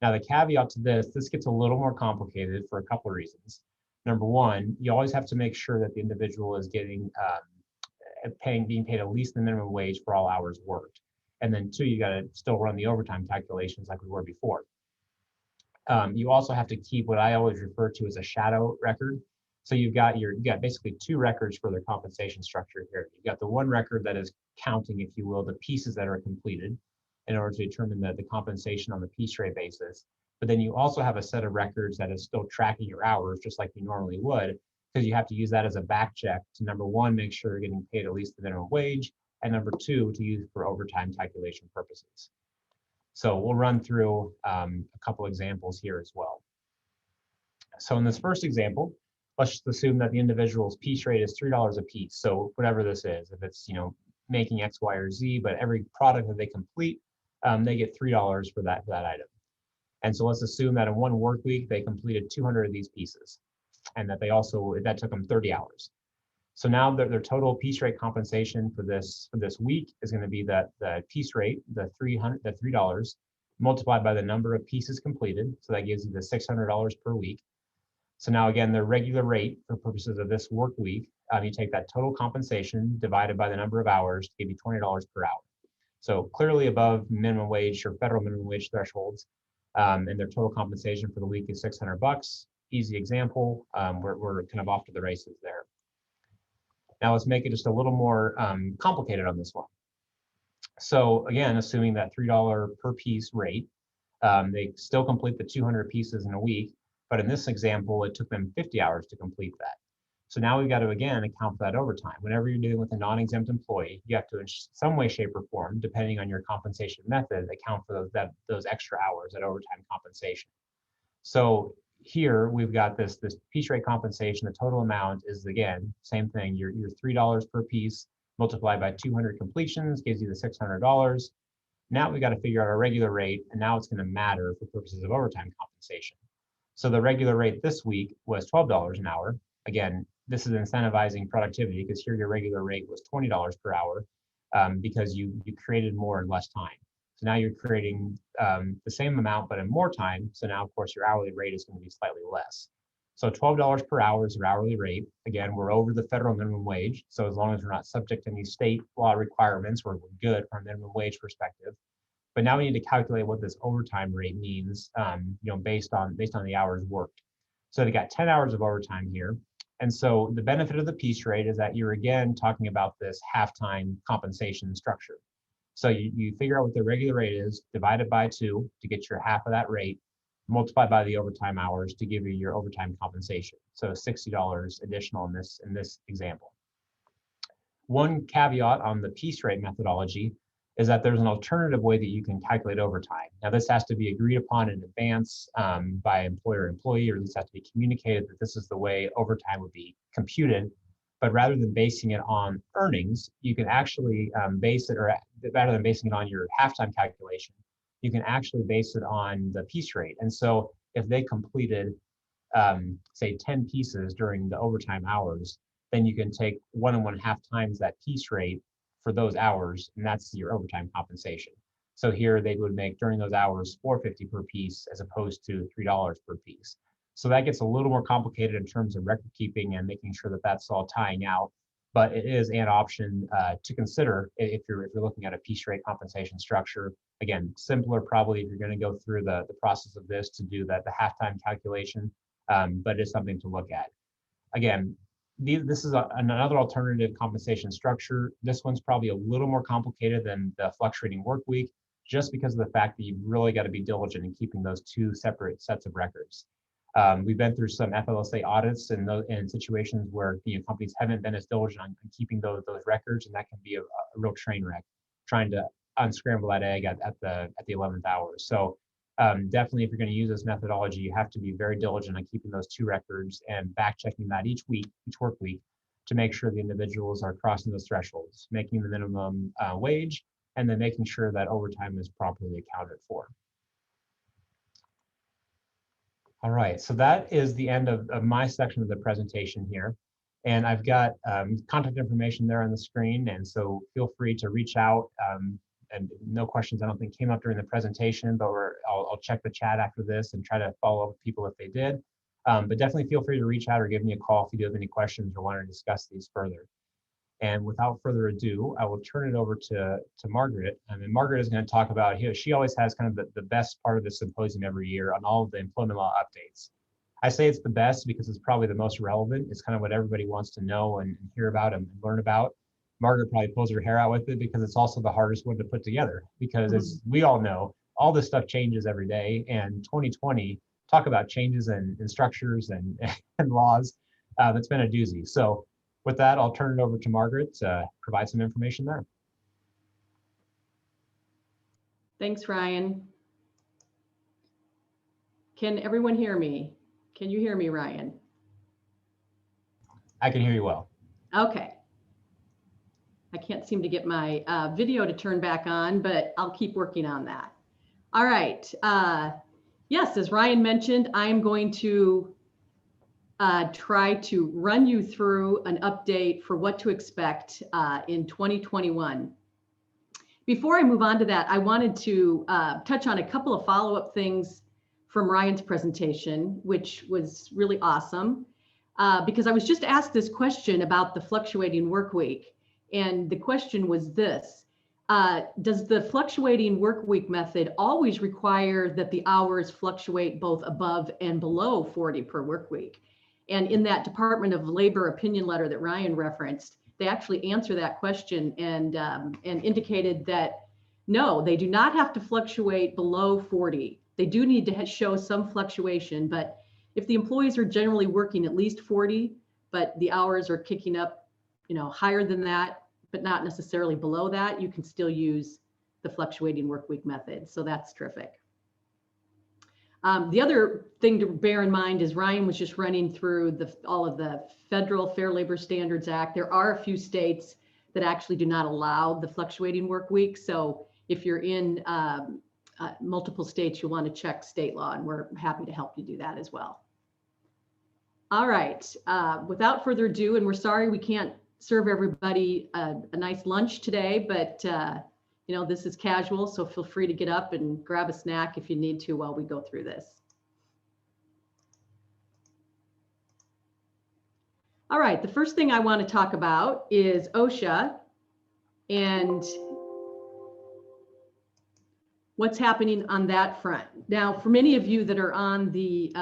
Now, the caveat to this gets a little more complicated for a couple of reasons. Number one, you always have to make sure that the individual is getting being paid at least the minimum wage for all hours worked. And then two, you got to still run the overtime calculations like we were before. You also have to keep what I always refer to as a shadow record. So you've got basically two records for their compensation structure here. You've got the one record that is counting, if you will, the pieces that are completed in order to determine the compensation on the piece rate basis. But then you also have a set of records that is still tracking your hours just like you normally would, because you have to use that as a back check to, number one, make sure you're getting paid at least the minimum wage, and number two, to use for overtime calculation purposes. So we'll run through a couple examples here as well. So in this first example, let's just assume that the individual's piece rate is $3 a piece. So whatever this is, if it's making X, Y, or Z, but every product that they complete, they get $3 for that item. And so let's assume that in one work week they completed 200 of these pieces, and that took them 30 hours. So now their total piece rate compensation for this week is going to be the piece rate, the $3 multiplied by the number of pieces completed. So that gives you the $600 per week. So now again, the regular rate for purposes of this work week, you take that total compensation divided by the number of hours to give you $20 per hour. So clearly above minimum wage or federal minimum wage thresholds, and their total compensation for the week is $600. Easy example. We're kind of off to the races there. Now let's make it just a little more complicated on this one. So again, assuming that $3 per piece rate, they still complete the 200 pieces in a week, but in this example, it took them 50 hours to complete that. So now we've got to, again, account for that overtime. Whenever you're dealing with a non-exempt employee, you have to, in some way, shape, or form, depending on your compensation method, account for those extra hours, that overtime compensation. So here we've got this piece rate compensation. The total amount is, again, same thing. Your $3 per piece multiplied by 200 completions gives you the $600. Now we've got to figure out our regular rate, and now it's going to matter for purposes of overtime compensation. So the regular rate this week was $12 an hour. Again, this is incentivizing productivity, because here your regular rate was $20 per hour because you created more in less time. So now you're creating the same amount, but in more time. So now, of course, your hourly rate is going to be slightly less. So $12 per hour is your hourly rate. Again, we're over the federal minimum wage. So as long as we're not subject to any state law requirements, we're good from a minimum wage perspective. But now we need to calculate what this overtime rate means, based on the hours worked. So they got 10 hours of overtime here. And so the benefit of the piece rate is that you're, again, talking about this halftime compensation structure. So you figure out what the regular rate is, divided by 2 to get your half of that rate, multiplied by the overtime hours to give you your overtime compensation. So $60 additional in this example. One caveat on the piece rate methodology is that there's an alternative way that you can calculate overtime. Now, this has to be agreed upon in advance by employer-employee, or at least has to be communicated that this is the way overtime would be computed. But rather than basing it on earnings, you can actually base it, or rather than basing it on your halftime calculation, you can actually base it on the piece rate. And so if they completed, say, 10 pieces during the overtime hours, then you can take 1.5 times that piece rate for those hours, and that's your overtime compensation. So here they would make during those hours $4.50 per piece as opposed to $3 per piece. So that gets a little more complicated in terms of record keeping and making sure that that's all tying out. But it is an option to consider if you're looking at a piece rate compensation structure. Again, simpler probably if you're going to go through the process of this to do the halftime calculation, but it's something to look at. Again, this is another alternative compensation structure. This one's probably a little more complicated than the fluctuating work week, just because of the fact that you've really got to be diligent in keeping those two separate sets of records. We've been through some FLSA audits and situations where companies haven't been as diligent on keeping those records, and that can be a real train wreck trying to unscramble that egg at the 11th hour. So definitely, if you're going to use this methodology, you have to be very diligent on keeping those two records and back checking that each work week, to make sure the individuals are crossing those thresholds, making the minimum wage, and then making sure that overtime is properly accounted for. All right, so that is the end of my section of the presentation here. And I've got contact information there on the screen, and so feel free to reach out. And no questions I don't think came up during the presentation, but I'll check the chat after this and try to follow up with people if they did. But definitely feel free to reach out or give me a call if you do have any questions or want to discuss these further. And without further ado, I will turn it over to Margaret. And then Margaret is going to talk about, she always has kind of the best part of the symposium every year on all of the employment law updates. I say it's the best because it's probably the most relevant. It's kind of what everybody wants to know and hear about and learn about. Margaret probably pulls her hair out with it because it's also the hardest one to put together, because as we all know, all this stuff changes every day. And 2020, talk about changes in structures and laws. That's been a doozy. So with that, I'll turn it over to Margaret to provide some information there. Thanks, Ryan. Can everyone hear me? Can you hear me, Ryan? I can hear you well. Okay. I can't seem to get my video to turn back on, but I'll keep working on that. All right. Yes, as Ryan mentioned, I'm going to try to run you through an update for what to expect in 2021. Before I move on to that, I wanted to touch on a couple of follow-up things from Ryan's presentation, which was really awesome, because I was just asked this question about the fluctuating work week. And the question was this: does the fluctuating work week method always require that the hours fluctuate both above and below 40 per work week? And in that Department of Labor opinion letter that Ryan referenced, they actually answer that question and indicated that no, they do not have to fluctuate below 40. They do need to show some fluctuation, but if the employees are generally working at least 40, but the hours are kicking up, higher than that, but not necessarily below that, you can still use the fluctuating work week method. So that's terrific. The other thing to bear in mind is Ryan was just running through all of the Federal Fair Labor Standards Act. There are a few states that actually do not allow the fluctuating work week. So if you're in multiple states, you'll want to check state law, and we're happy to help you do that as well. All right, without further ado, and we're sorry we can't serve everybody a nice lunch today, but this is casual, so feel free to get up and grab a snack if you need to while we go through this. All right, the first thing I want to talk about is OSHA and what's happening on that front. Now, for many of you that are on the,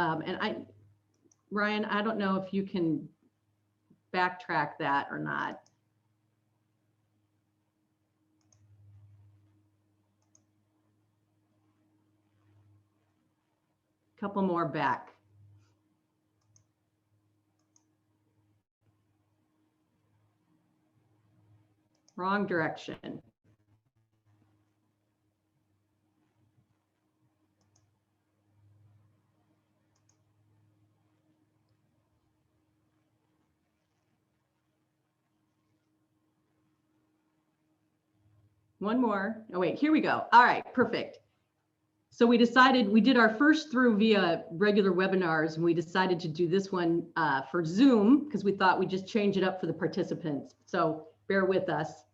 Ryan, I don't know if you can backtrack that or not. Couple more back. Wrong direction. One more. Oh, wait, here we go. All right, perfect. So we did our first through via regular webinars, and we decided to do this one for Zoom because we thought we'd just change it up for the participants. So bear with us.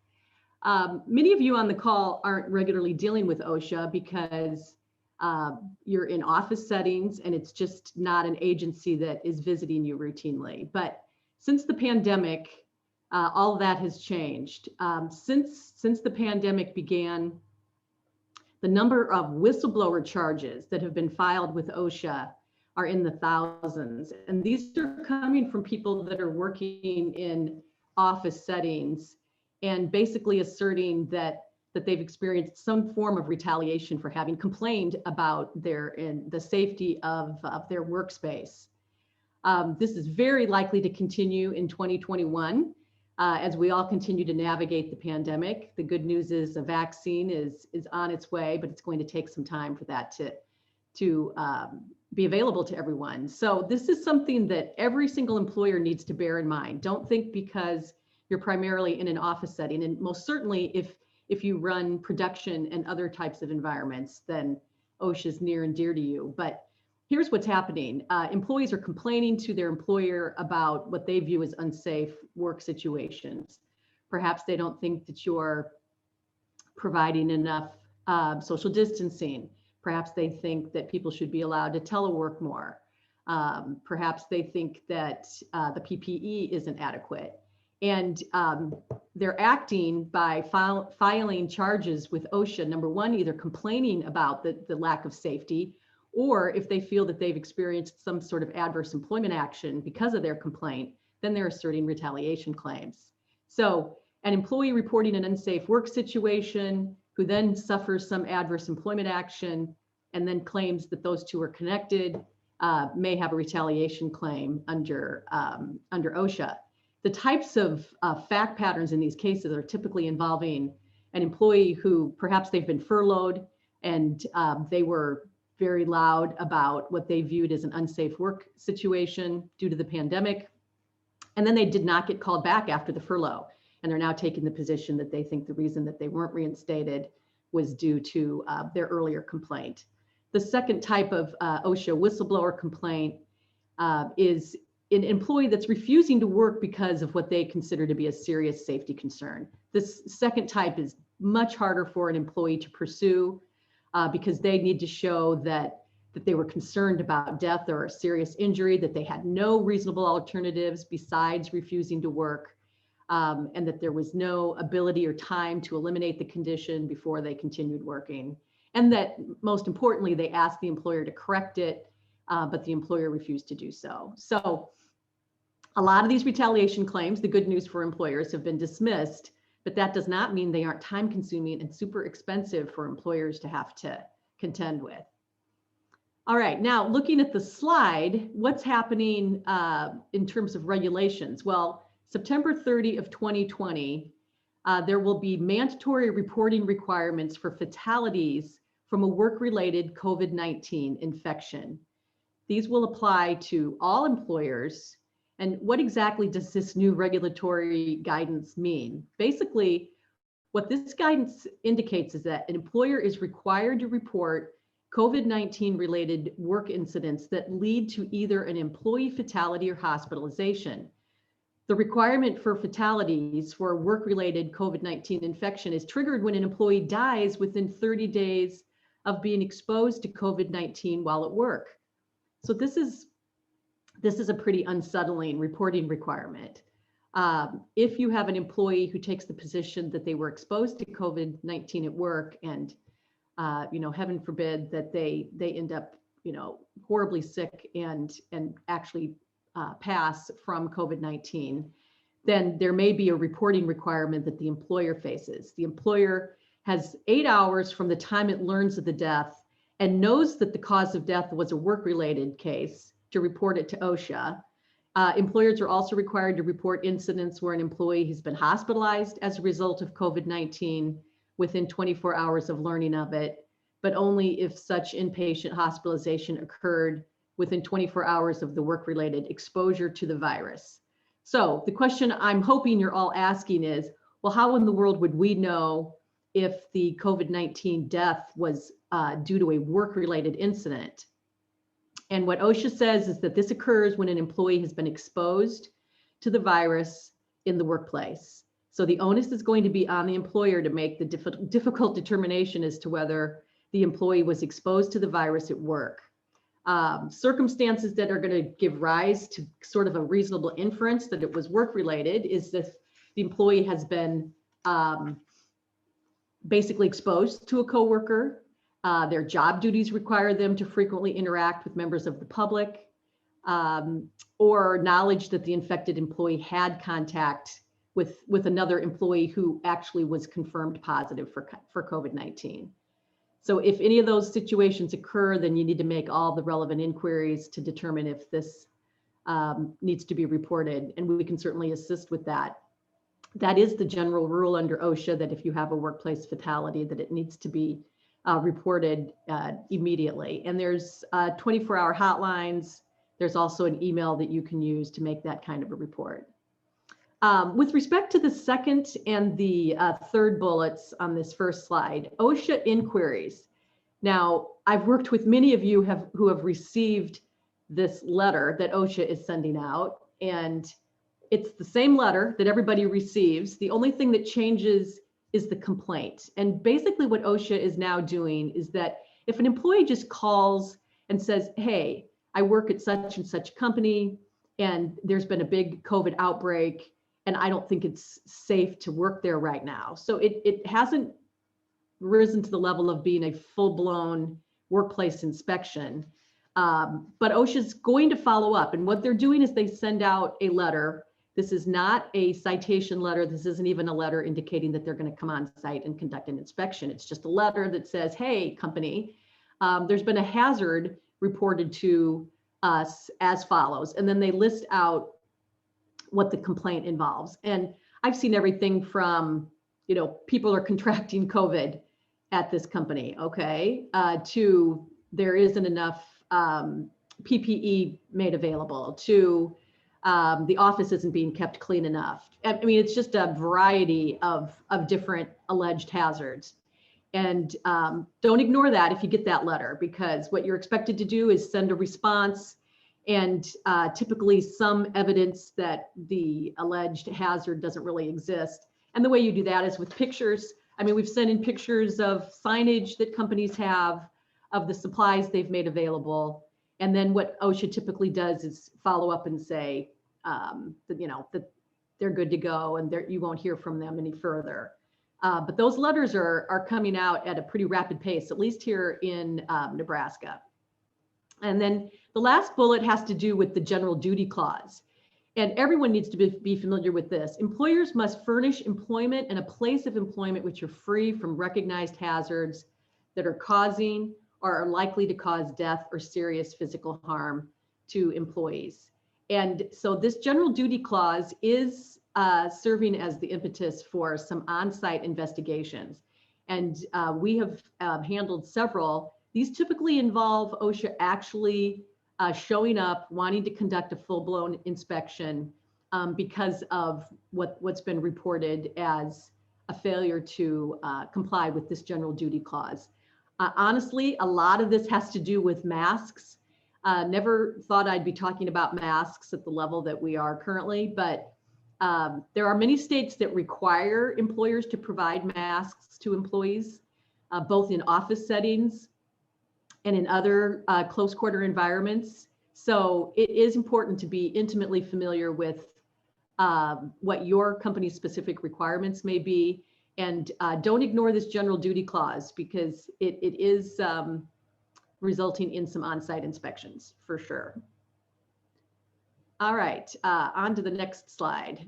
Many of you on the call aren't regularly dealing with OSHA because you're in office settings and it's just not an agency that is visiting you routinely. But since the pandemic, all of that has changed. Since the pandemic began, the number of whistleblower charges that have been filed with OSHA are in the thousands. And these are coming from people that are working in office settings and basically asserting that they've experienced some form of retaliation for having complained about the safety of their workspace. This is very likely to continue in 2021 as we all continue to navigate the pandemic. The good news is a vaccine is on its way, but it's going to take some time for that to be available to everyone. So this is something that every single employer needs to bear in mind. Don't think because you're primarily in an office setting, and most certainly if you run production and other types of environments, then OSHA is near and dear to you. But here's what's happening. Employees are complaining to their employer about what they view as unsafe work situations. Perhaps they don't think that you're providing enough social distancing. Perhaps they think that people should be allowed to telework more. Perhaps they think that the PPE isn't adequate. And they're acting by filing charges with OSHA, number one, either complaining about the lack of safety, or if they feel that they've experienced some sort of adverse employment action because of their complaint, then they're asserting retaliation claims. So an employee reporting an unsafe work situation who then suffers some adverse employment action and then claims that those two are connected may have a retaliation claim under OSHA. The types of fact patterns in these cases are typically involving an employee who perhaps they've been furloughed and they were very loud about what they viewed as an unsafe work situation due to the pandemic. And then they did not get called back after the furlough. And they're now taking the position that they think the reason that they weren't reinstated was due to their earlier complaint. The second type of OSHA whistleblower complaint is an employee that's refusing to work because of what they consider to be a serious safety concern. This second type is much harder for an employee to pursue because they need to show that they were concerned about death or a serious injury, that they had no reasonable alternatives besides refusing to work, and that there was no ability or time to eliminate the condition before they continued working. And that most importantly, they asked the employer to correct it, but the employer refused to do so. So a lot of these retaliation claims, the good news for employers, have been dismissed, but that does not mean they aren't time consuming and super expensive for employers to have to contend with. All right, now looking at the slide, what's happening in terms of regulations? Well, September 30 of 2020, there will be mandatory reporting requirements for fatalities from a work-related COVID-19 infection. These will apply to all employers. And what exactly does this new regulatory guidance mean? Basically, what this guidance indicates is that an employer is required to report COVID-19 related work incidents that lead to either an employee fatality or hospitalization. The requirement for fatalities for work-related COVID-19 infection is triggered when an employee dies within 30 days of being exposed to COVID-19 while at work. So this is a pretty unsettling reporting requirement. If you have an employee who takes the position that they were exposed to COVID-19 at work and heaven forbid that they end up, horribly sick and actually pass from COVID-19, then there may be a reporting requirement that the employer faces. The employer has 8 hours from the time it learns of the death and knows that the cause of death was a work-related case to report it to OSHA. Employers are also required to report incidents where an employee has been hospitalized as a result of COVID-19 within 24 hours of learning of it, but only if such inpatient hospitalization occurred within 24 hours of the work-related exposure to the virus. So the question I'm hoping you're all asking is, well, how in the world would we know if the COVID-19 death was due to a work-related incident. And what OSHA says is that this occurs when an employee has been exposed to the virus in the workplace. So the onus is going to be on the employer to make the difficult determination as to whether the employee was exposed to the virus at work. Circumstances that are going to give rise to sort of a reasonable inference that it was work-related is that the employee has been basically exposed to a coworker. Their job duties require them to frequently interact with members of the public, or knowledge that the infected employee had contact with another employee who actually was confirmed positive for COVID-19. So if any of those situations occur, then you need to make all the relevant inquiries to determine if this needs to be reported, and we can certainly assist with that. That is the general rule under OSHA, that if you have a workplace fatality, that it needs to be reported immediately. And there's 24-hour hotlines. There's also an email that you can use to make that kind of a report. With respect to the second and the third bullets on this first slide, OSHA inquiries. Now, I've worked with many of you who have received this letter that OSHA is sending out, and it's the same letter that everybody receives. The only thing that changes is the complaint. And basically what OSHA is now doing is that if an employee just calls and says, hey, I work at such and such company, and there's been a big COVID outbreak, and I don't think it's safe to work there right now. So it hasn't risen to the level of being a full-blown workplace inspection. But OSHA's going to follow up. And what they're doing is they send out a letter. This is not a citation letter. This isn't even a letter indicating that they're going to come on site and conduct an inspection. It's just a letter that says, hey, company, there's been a hazard reported to us as follows. And then they list out what the complaint involves. And I've seen everything from, people are contracting COVID at this company, okay, to there isn't enough PPE made available, to the office isn't being kept clean enough. I mean, it's just a variety of different alleged hazards. And don't ignore that if you get that letter, because what you're expected to do is send a response and typically some evidence that the alleged hazard doesn't really exist. And the way you do that is with pictures. I mean, we've sent in pictures of signage that companies have, of the supplies they've made available. And then what OSHA typically does is follow up and say that they're good to go and you won't hear from them any further. But those letters are coming out at a pretty rapid pace, at least here in Nebraska. And then the last bullet has to do with the general duty clause. And everyone needs to be familiar with this. Employers must furnish employment and a place of employment which are free from recognized hazards that are causing or are likely to cause death or serious physical harm to employees. And so this general duty clause is serving as the impetus for some on-site investigations. And we have handled several. These typically involve OSHA actually showing up, wanting to conduct a full-blown inspection because of what's been reported as a failure to comply with this general duty clause. Honestly, a lot of this has to do with masks. Never thought I'd be talking about masks at the level that we are currently, but there are many states that require employers to provide masks to employees, both in office settings and in other close quarter environments. So it is important to be intimately familiar with what your company's specific requirements may be. And don't ignore this general duty clause, because it is resulting in some on-site inspections for sure. All right, on to the next slide.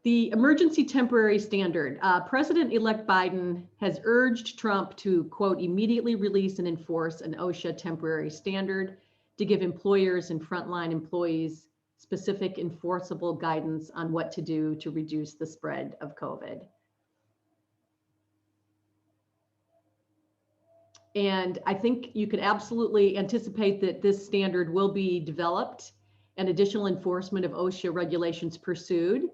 The emergency temporary standard. President-elect Biden has urged Trump to, quote, immediately release and enforce an OSHA temporary standard to give employers and frontline employees specific enforceable guidance on what to do to reduce the spread of COVID. And I think you could absolutely anticipate that this standard will be developed and additional enforcement of OSHA regulations pursued.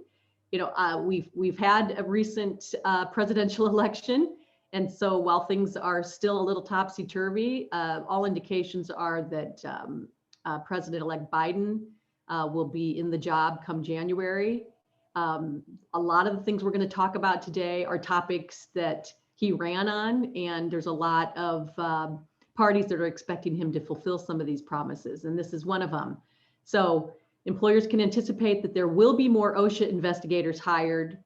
we've had a recent presidential election. And so while things are still a little topsy-turvy, all indications are that President-elect Biden will be in the job come January. A lot of the things we're going to talk about today are topics that he ran on, and there's a lot of parties that are expecting him to fulfill some of these promises, and this is one of them. So employers can anticipate that there will be more OSHA investigators hired.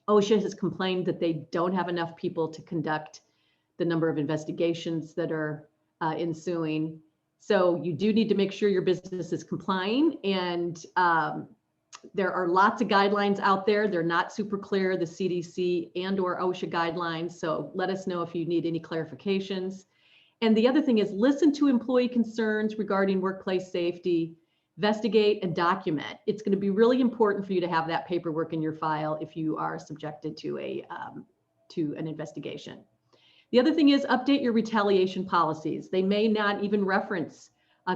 OSHA has complained that they don't have enough people to conduct the number of investigations that are ensuing. So you do need to make sure your business is complying, and there are lots of guidelines out there. They're not super clear, the CDC and/or OSHA guidelines. So let us know if you need any clarifications. And the other thing is listen to employee concerns regarding workplace safety, investigate and document. It's going to be really important for you to have that paperwork in your file if you are subjected to an investigation. The other thing is update your retaliation policies. They may not even reference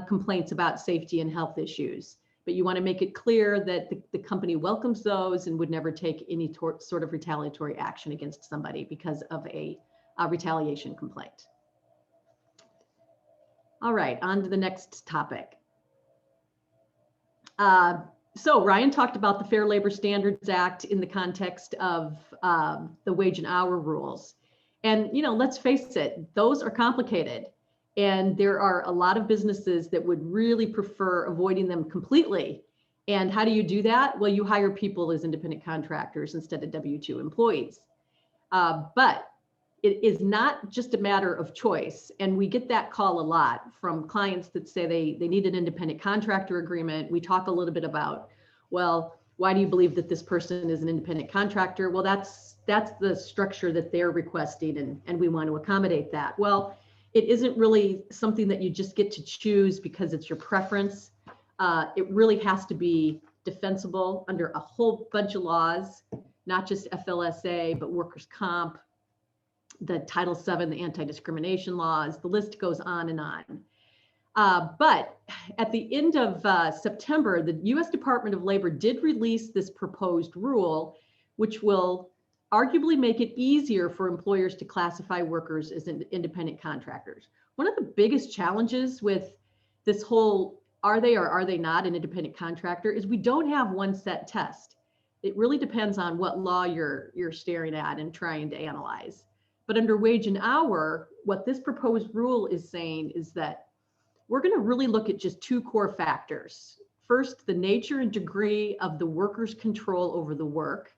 complaints about safety and health issues, but you want to make it clear that the company welcomes those and would never take any sort of retaliatory action against somebody because of a retaliation complaint. All right, on to the next topic. So Ryan talked about the Fair Labor Standards Act in the context of the wage and hour rules. And, let's face it, those are complicated. And there are a lot of businesses that would really prefer avoiding them completely. And how do you do that? Well, you hire people as independent contractors instead of W-2 employees. But it is not just a matter of choice. And we get that call a lot from clients that say they need an independent contractor agreement. We talk a little bit about, well, why do you believe that this person is an independent contractor? Well, that's the structure that they're requesting, and we want to accommodate that. Well, it isn't really something that you just get to choose because it's your preference. It really has to be defensible under a whole bunch of laws, not just FLSA, but workers' comp, the Title VII, the anti-discrimination laws, the list goes on and on. But at the end of September, the U.S. Department of Labor did release this proposed rule, which will arguably make it easier for employers to classify workers as independent contractors. One of the biggest challenges with this whole are they or are they not an independent contractor is we don't have one set test. It really depends on what law you're staring at and trying to analyze. But under wage and hour, what this proposed rule is saying is that we're going to really look at just two core factors. First, the nature and degree of the worker's control over the work.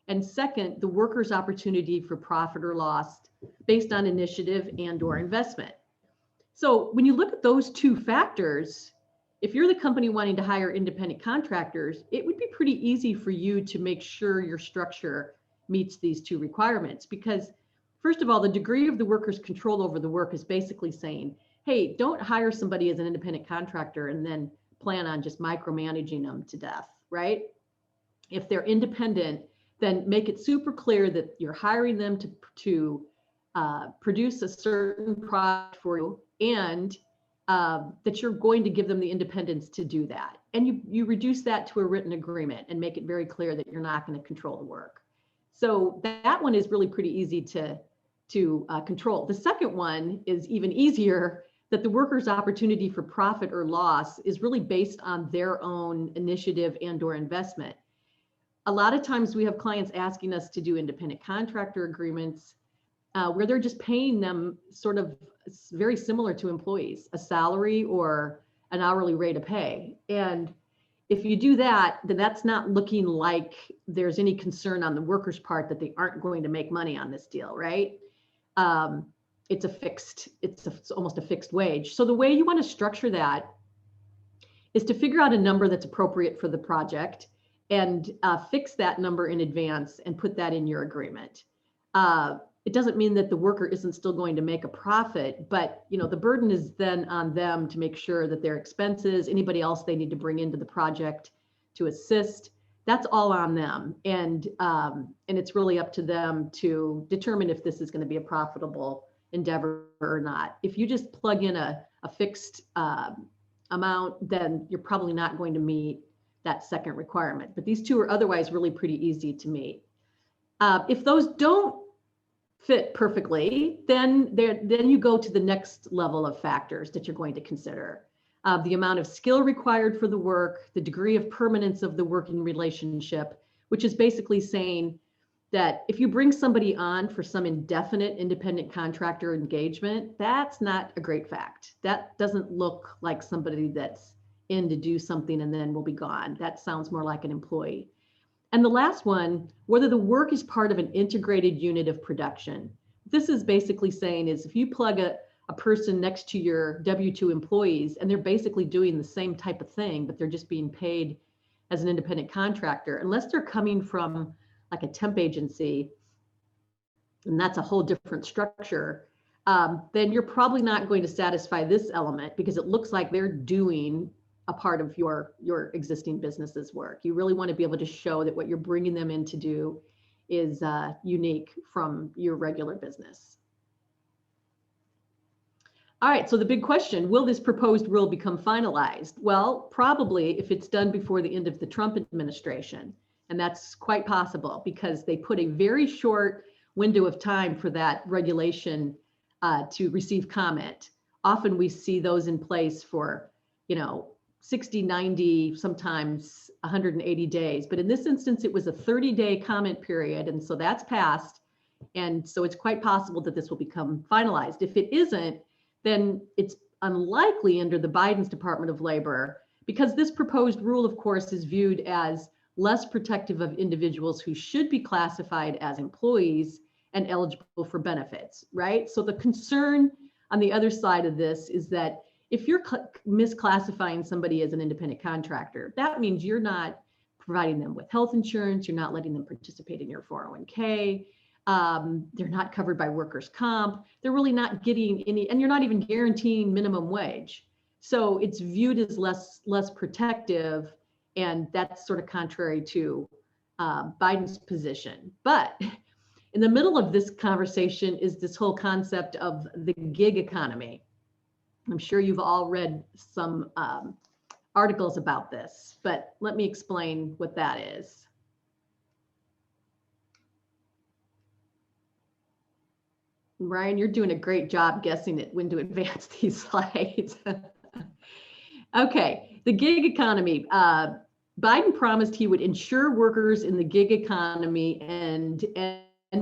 And second, the worker's opportunity for profit or loss based on initiative and/or investment. So when you look at those two factors, if you're the company wanting to hire independent contractors, it would be pretty easy for you to make sure your structure meets these two requirements. Because first of all, the degree of the worker's control over the work is basically saying, hey, don't hire somebody as an independent contractor and then plan on just micromanaging them to death, right? If they're independent, then make it super clear that you're hiring them to produce a certain product for you, and that you're going to give them the independence to do that. And you reduce that to a written agreement and make it very clear that you're not going to control the work. So that one is really pretty easy to control. The second one is even easier, that the worker's opportunity for profit or loss is really based on their own initiative and/or investment. A lot of times we have clients asking us to do independent contractor agreements where they're just paying them sort of very similar to employees, a salary or an hourly rate of pay. And if you do that, then that's not looking like there's any concern on the worker's part that they aren't going to make money on this deal, right? It's almost a fixed wage. So the way you want to structure that is to figure out a number that's appropriate for the project and fix that number in advance and put that in your agreement. It doesn't mean that the worker isn't still going to make a profit, but the burden is then on them to make sure that their expenses, anybody else they need to bring into the project to assist, that's all on them. And it's really up to them to determine if this is going to be a profitable endeavor or not. If you just plug in a fixed amount, then you're probably not going to meet that second requirement. But these two are otherwise really pretty easy to meet. If those don't fit perfectly, then you go to the next level of factors that you're going to consider. The amount of skill required for the work, the degree of permanence of the working relationship, which is basically saying that if you bring somebody on for some indefinite independent contractor engagement, that's not a great fact. That doesn't look like somebody that's in to do something and then will be gone. That sounds more like an employee. And the last one, whether the work is part of an integrated unit of production. This is basically saying is if you plug a person next to your W-2 employees and they're basically doing the same type of thing, but they're just being paid as an independent contractor, unless they're coming from like a temp agency, and that's a whole different structure, then you're probably not going to satisfy this element because it looks like they're doing a part of your existing business's work. You really want to be able to show that what you're bringing them in to do is unique from your regular business. All right, so the big question, will this proposed rule become finalized? Well, probably if it's done before the end of the Trump administration. And that's quite possible because they put a very short window of time for that regulation to receive comment. Often we see those in place for, 60, 90, sometimes 180 days. But in this instance, it was a 30-day comment period. And so that's passed. And so it's quite possible that this will become finalized. If it isn't, then it's unlikely under the Biden's Department of Labor, because this proposed rule, of course, is viewed as less protective of individuals who should be classified as employees and eligible for benefits, right? So the concern on the other side of this is that if you're misclassifying somebody as an independent contractor, that means you're not providing them with health insurance, you're not letting them participate in your 401k, they're not covered by workers' comp, they're really not getting any, and you're not even guaranteeing minimum wage. So it's viewed as less protective, and that's sort of contrary to Biden's position. But in the middle of this conversation is this whole concept of the gig economy. I'm sure you've all read some articles about this, but let me explain what that is. Ryan, you're doing a great job guessing it when to advance these slides. Okay, the gig economy. Biden promised he would ensure workers in the gig economy and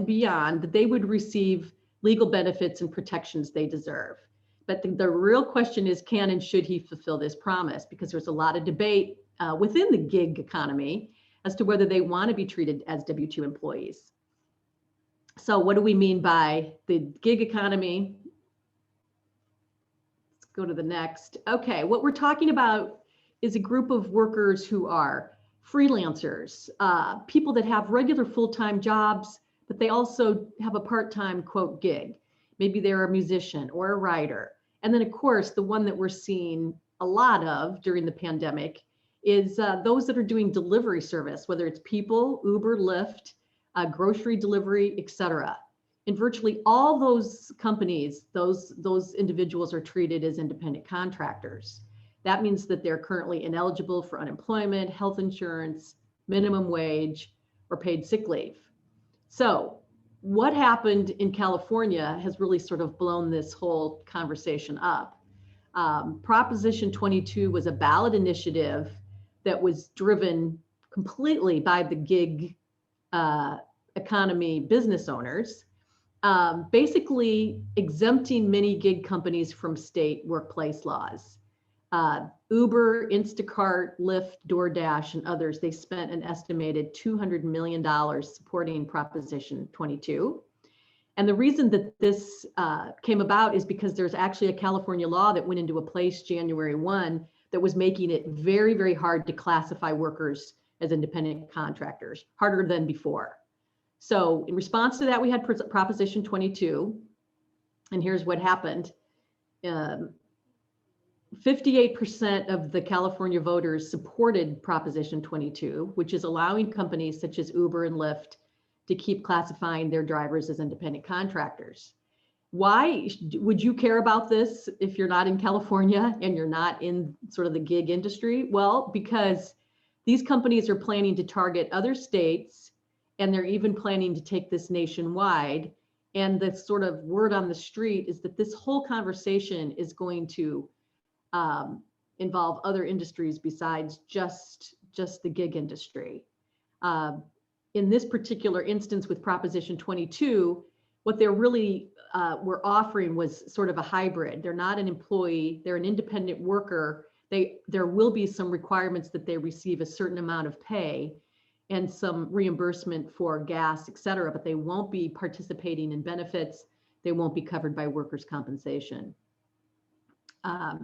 beyond that they would receive legal benefits and protections they deserve. But the real question is, can and should he fulfill this promise? Because there's a lot of debate within the gig economy as to whether they want to be treated as W-2 employees. So what do we mean by the gig economy? Let's go to the next. Okay, what we're talking about is a group of workers who are freelancers, people that have regular full-time jobs, but they also have a part-time, quote, gig. Maybe they're a musician or a writer. And then, of course, the one that we're seeing a lot of during the pandemic is those that are doing delivery service, whether it's people, Uber, Lyft, grocery delivery, etc. In virtually all those companies, those individuals are treated as independent contractors. That means that they're currently ineligible for unemployment, health insurance, minimum wage, or paid sick leave. So what happened in California has really sort of blown this whole conversation up. Proposition 22 was a ballot initiative that was driven completely by the gig economy business owners, basically exempting many gig companies from state workplace laws. Uber, Instacart, Lyft, DoorDash, and others, they spent an estimated $200 million supporting Proposition 22. And the reason that this came about is because there's actually a California law that went into place January 1 that was making it very, very hard to classify workers as independent contractors, harder than before. So in response to that, we had Proposition 22, and here's what happened. 58% of the California voters supported Proposition 22, which is allowing companies such as Uber and Lyft to keep classifying their drivers as independent contractors. Why would you care about this if you're not in California and you're not in sort of the gig industry? Well, because These companies are planning to target other states, and they're even planning to take this nationwide. And the sort of word on the street is that this whole conversation is going to involve other industries besides just the gig industry. In this particular instance with Proposition 22, what they're really were offering was sort of a hybrid. They're not an employee, they're an independent worker. There will be some requirements that they receive a certain amount of pay and some reimbursement for gas, et cetera, but they won't be participating in benefits. They won't be covered by workers' compensation.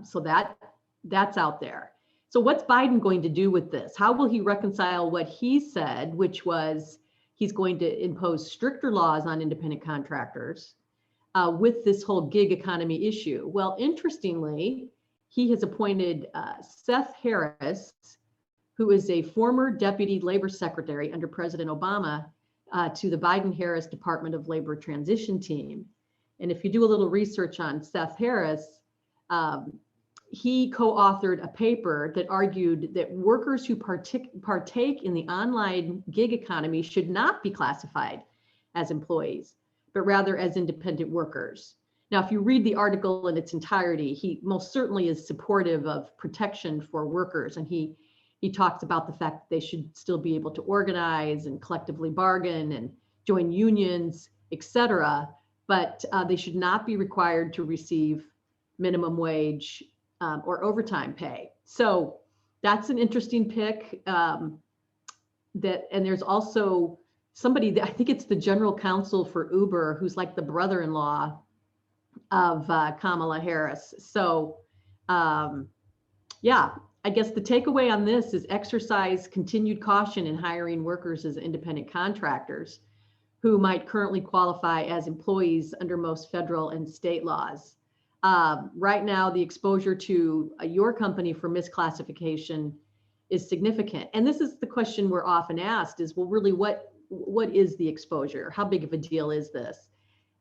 So that's out there. So what's Biden going to do with this? How will he reconcile what he said, which was he's going to impose stricter laws on independent contractors with this whole gig economy issue? Well, interestingly, he has appointed Seth Harris, who is a former deputy labor secretary under President Obama, to the Biden-Harris Department of Labor Transition Team. And if you do a little research on Seth Harris, he co-authored a paper that argued that workers who partake in the online gig economy should not be classified as employees, but rather as independent workers. Now, if you read the article in its entirety, he most certainly is supportive of protection for workers. And he talks about the fact that they should still be able to organize and collectively bargain and join unions, et cetera, but they should not be required to receive minimum wage or overtime pay. So that's an interesting pick. And there's also somebody that I think it's the general counsel for Uber, who's like the brother-in-law of Kamala Harris. So yeah, I guess the takeaway on this is exercise continued caution in hiring workers as independent contractors who might currently qualify as employees under most federal and state laws. Right now, the exposure to your company for misclassification is significant. And this is the question we're often asked is, well, really, what is the exposure? How big of a deal is this?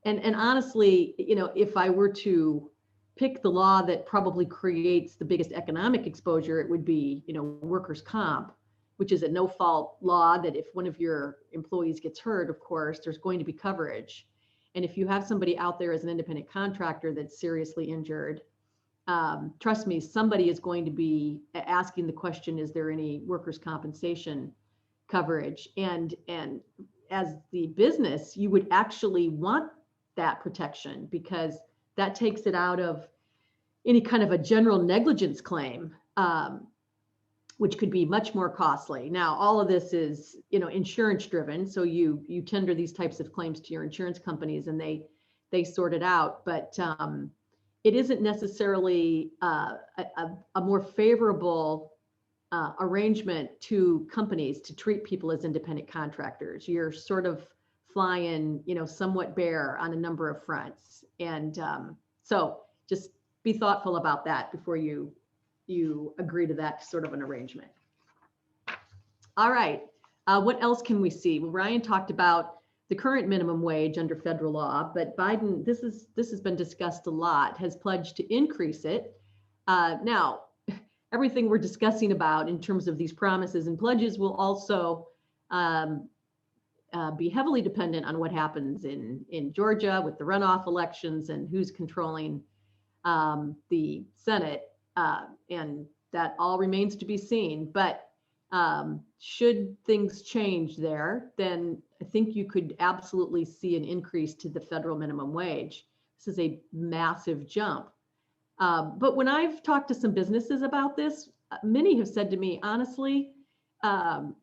And honestly, you know, if I were to pick the law that probably creates the biggest economic exposure, it would be, you know, workers' comp, which is a no-fault law that if one of your employees gets hurt, of course, there's going to be coverage. And if you have somebody out there as an independent contractor that's seriously injured, trust me, somebody is going to be asking the question, is there any workers' compensation coverage? And as the business, you would actually want that protection because that takes it out of any kind of a general negligence claim, which could be much more costly. Now, all of this is, you know, insurance driven. So you tender these types of claims to your insurance companies and they sort it out. But it isn't necessarily a more favorable arrangement to companies to treat people as independent contractors. You're sort of flying, you know, somewhat bare on a number of fronts. And so just be thoughtful about that before you agree to that sort of an arrangement. All right, what else can we see? Well, Ryan talked about the current minimum wage under federal law, but Biden, this has been discussed a lot, has pledged to increase it. Now, everything we're discussing about in terms of these promises and pledges will also be heavily dependent on what happens in Georgia with the runoff elections and who's controlling the Senate. And that all remains to be seen. But should things change there, then I think you could absolutely see an increase to the federal minimum wage. This is a massive jump. But when I've talked to some businesses about this, many have said to me, honestly,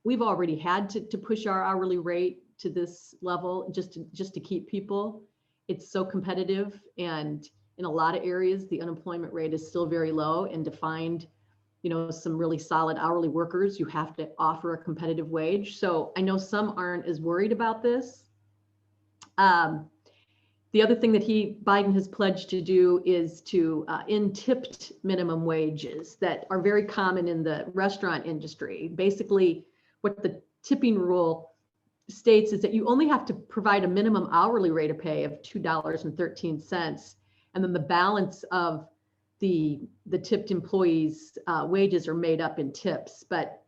we've already had to push our hourly rate to this level just to keep people. It's so competitive, and in a lot of areas, the unemployment rate is still very low. And to find, you know, some really solid hourly workers, you have to offer a competitive wage. So I know some aren't as worried about this. The other thing that Biden has pledged to do is to end tipped minimum wages that are very common in the restaurant industry. Basically, what the tipping rule states is that you only have to provide a minimum hourly rate of pay of $2.13, and then the balance of the tipped employees' wages are made up in tips. But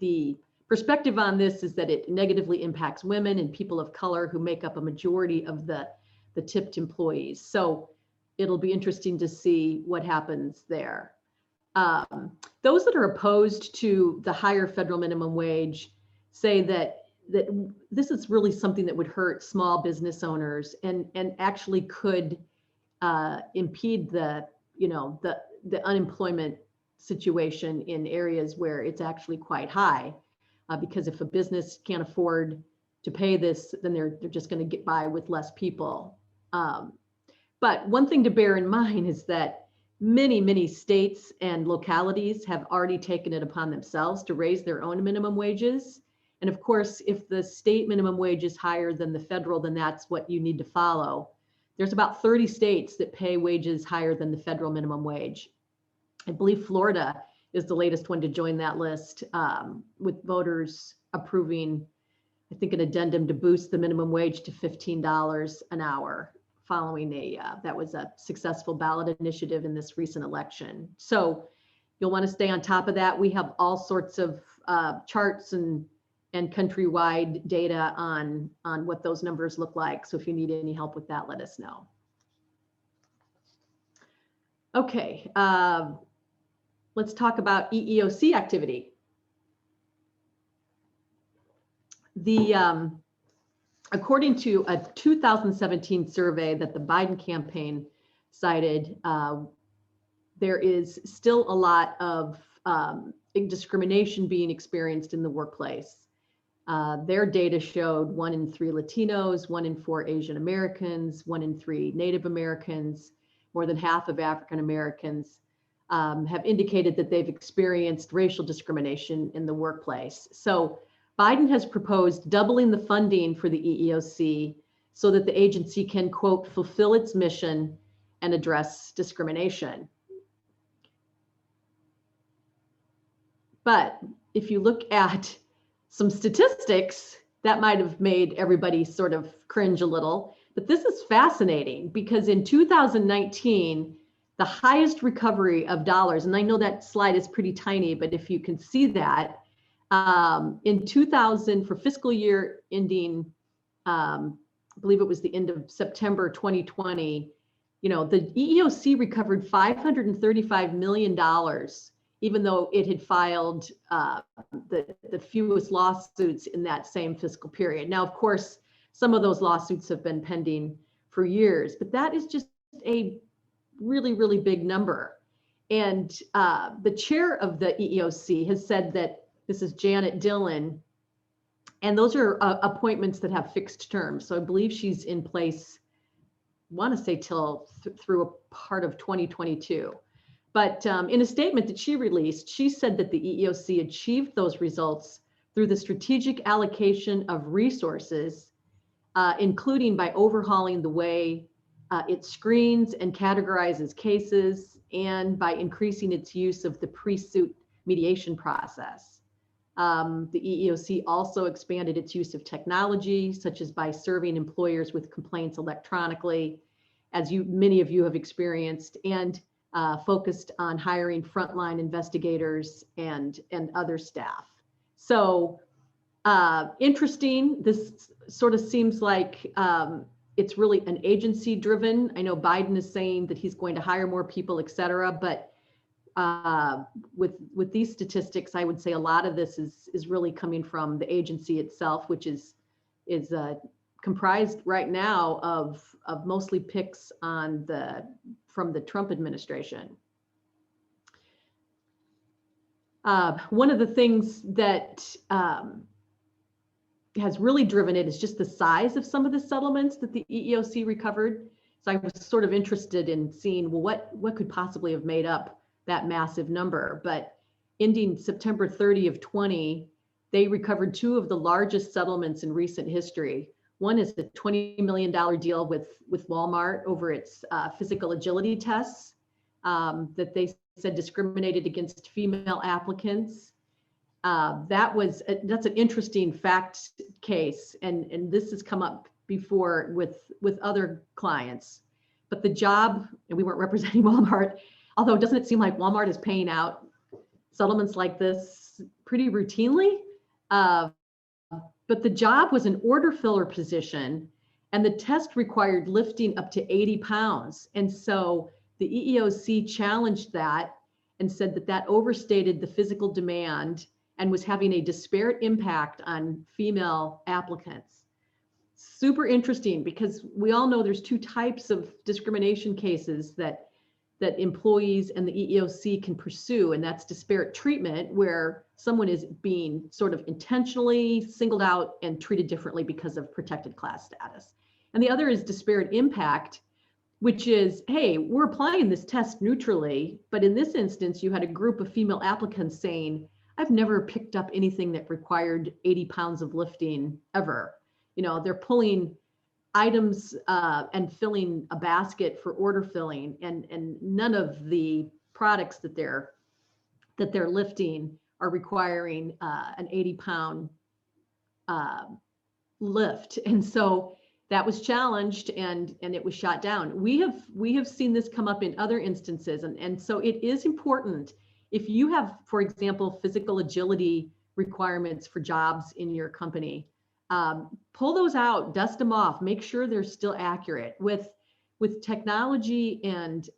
the perspective on this is that it negatively impacts women and people of color who make up a majority of the tipped employees. So it'll be interesting to see what happens there. Those that are opposed to the higher federal minimum wage say that this is really something that would hurt small business owners and actually could impede the unemployment situation in areas where it's actually quite high. Because if a business can't afford to pay this, then they're just going to get by with less people. But one thing to bear in mind is that many states and localities have already taken it upon themselves to raise their own minimum wages. And of course, if the state minimum wage is higher than the federal, then that's what you need to follow. There's about 30 states that pay wages higher than the federal minimum wage. I believe Florida is the latest one to join that list, with voters approving, I think, an addendum to boost the minimum wage to $15 an hour following that was a successful ballot initiative in this recent election. So you'll want to stay on top of that. We have all sorts of charts and countrywide data on what those numbers look like. So if you need any help with that, let us know. Okay, let's talk about EEOC activity. According to a 2017 survey that the Biden campaign cited, there is still a lot of discrimination being experienced in the workplace. Their data showed 1 in 3 Latinos, 1 in 4 Asian Americans, 1 in 3 Native Americans, more than half of African Americans have indicated that they've experienced racial discrimination in the workplace. So Biden has proposed doubling the funding for the EEOC so that the agency can, quote, fulfill its mission and address discrimination. But if you look at some statistics, that might have made everybody sort of cringe a little. But this is fascinating because in 2019, the highest recovery of dollars, and I know that slide is pretty tiny, but if you can see that, in 2000, for fiscal year ending, I believe it was the end of September 2020, the EEOC recovered $535 million, even though it had filed the fewest lawsuits in that same fiscal period. Now, of course, some of those lawsuits have been pending for years, but that is just a really, really big number. And the chair of the EEOC has said that, this is Janet Dillon, and those are appointments that have fixed terms. So I believe she's in place, I want to say till through a part of 2022. But in a statement that she released, she said that the EEOC achieved those results through the strategic allocation of resources, including by overhauling the way it screens and categorizes cases, and by increasing its use of the pre-suit mediation process. The EEOC also expanded its use of technology, such as by serving employers with complaints electronically, as many of you have experienced, and focused on hiring frontline investigators and other staff. So interesting. This sort of seems like it's really an agency driven. I know Biden is saying that he's going to hire more people, et cetera, but with these statistics, I would say a lot of this is really coming from the agency itself, which is comprised right now of mostly picks from the Trump administration. One of the things that has really driven it is just the size of some of the settlements that the EEOC recovered. So I was sort of interested in seeing, well, what could possibly have made up that massive number. But ending September 30 of 20, they recovered 2 of the largest settlements in recent history. One is the $20 million deal with Walmart over its physical agility tests that they said discriminated against female applicants. That's an interesting fact case, and this has come up before with other clients. But the job, and we weren't representing Walmart, although doesn't it seem like Walmart is paying out settlements like this pretty routinely. But the job was an order filler position, and the test required lifting up to 80 pounds. And so the EEOC challenged that and said that that overstated the physical demand and was having a disparate impact on female applicants. Super interesting, because we all know there's two types of discrimination cases that employees and the EEOC can pursue, and that's disparate treatment, where someone is being sort of intentionally singled out and treated differently because of protected class status. And the other is disparate impact, which is, hey, we're applying this test neutrally, but in this instance, you had a group of female applicants saying, I've never picked up anything that required 80 pounds of lifting ever. You know, they're pulling items and filling a basket for order filling, and none of the products that they're lifting are requiring an 80-pound lift. And so that was challenged, and it was shot down. We have seen this come up in other instances, and so it is important, if you have, for example, physical agility requirements for jobs in your company, pull those out, dust them off, make sure they're still accurate. With technology and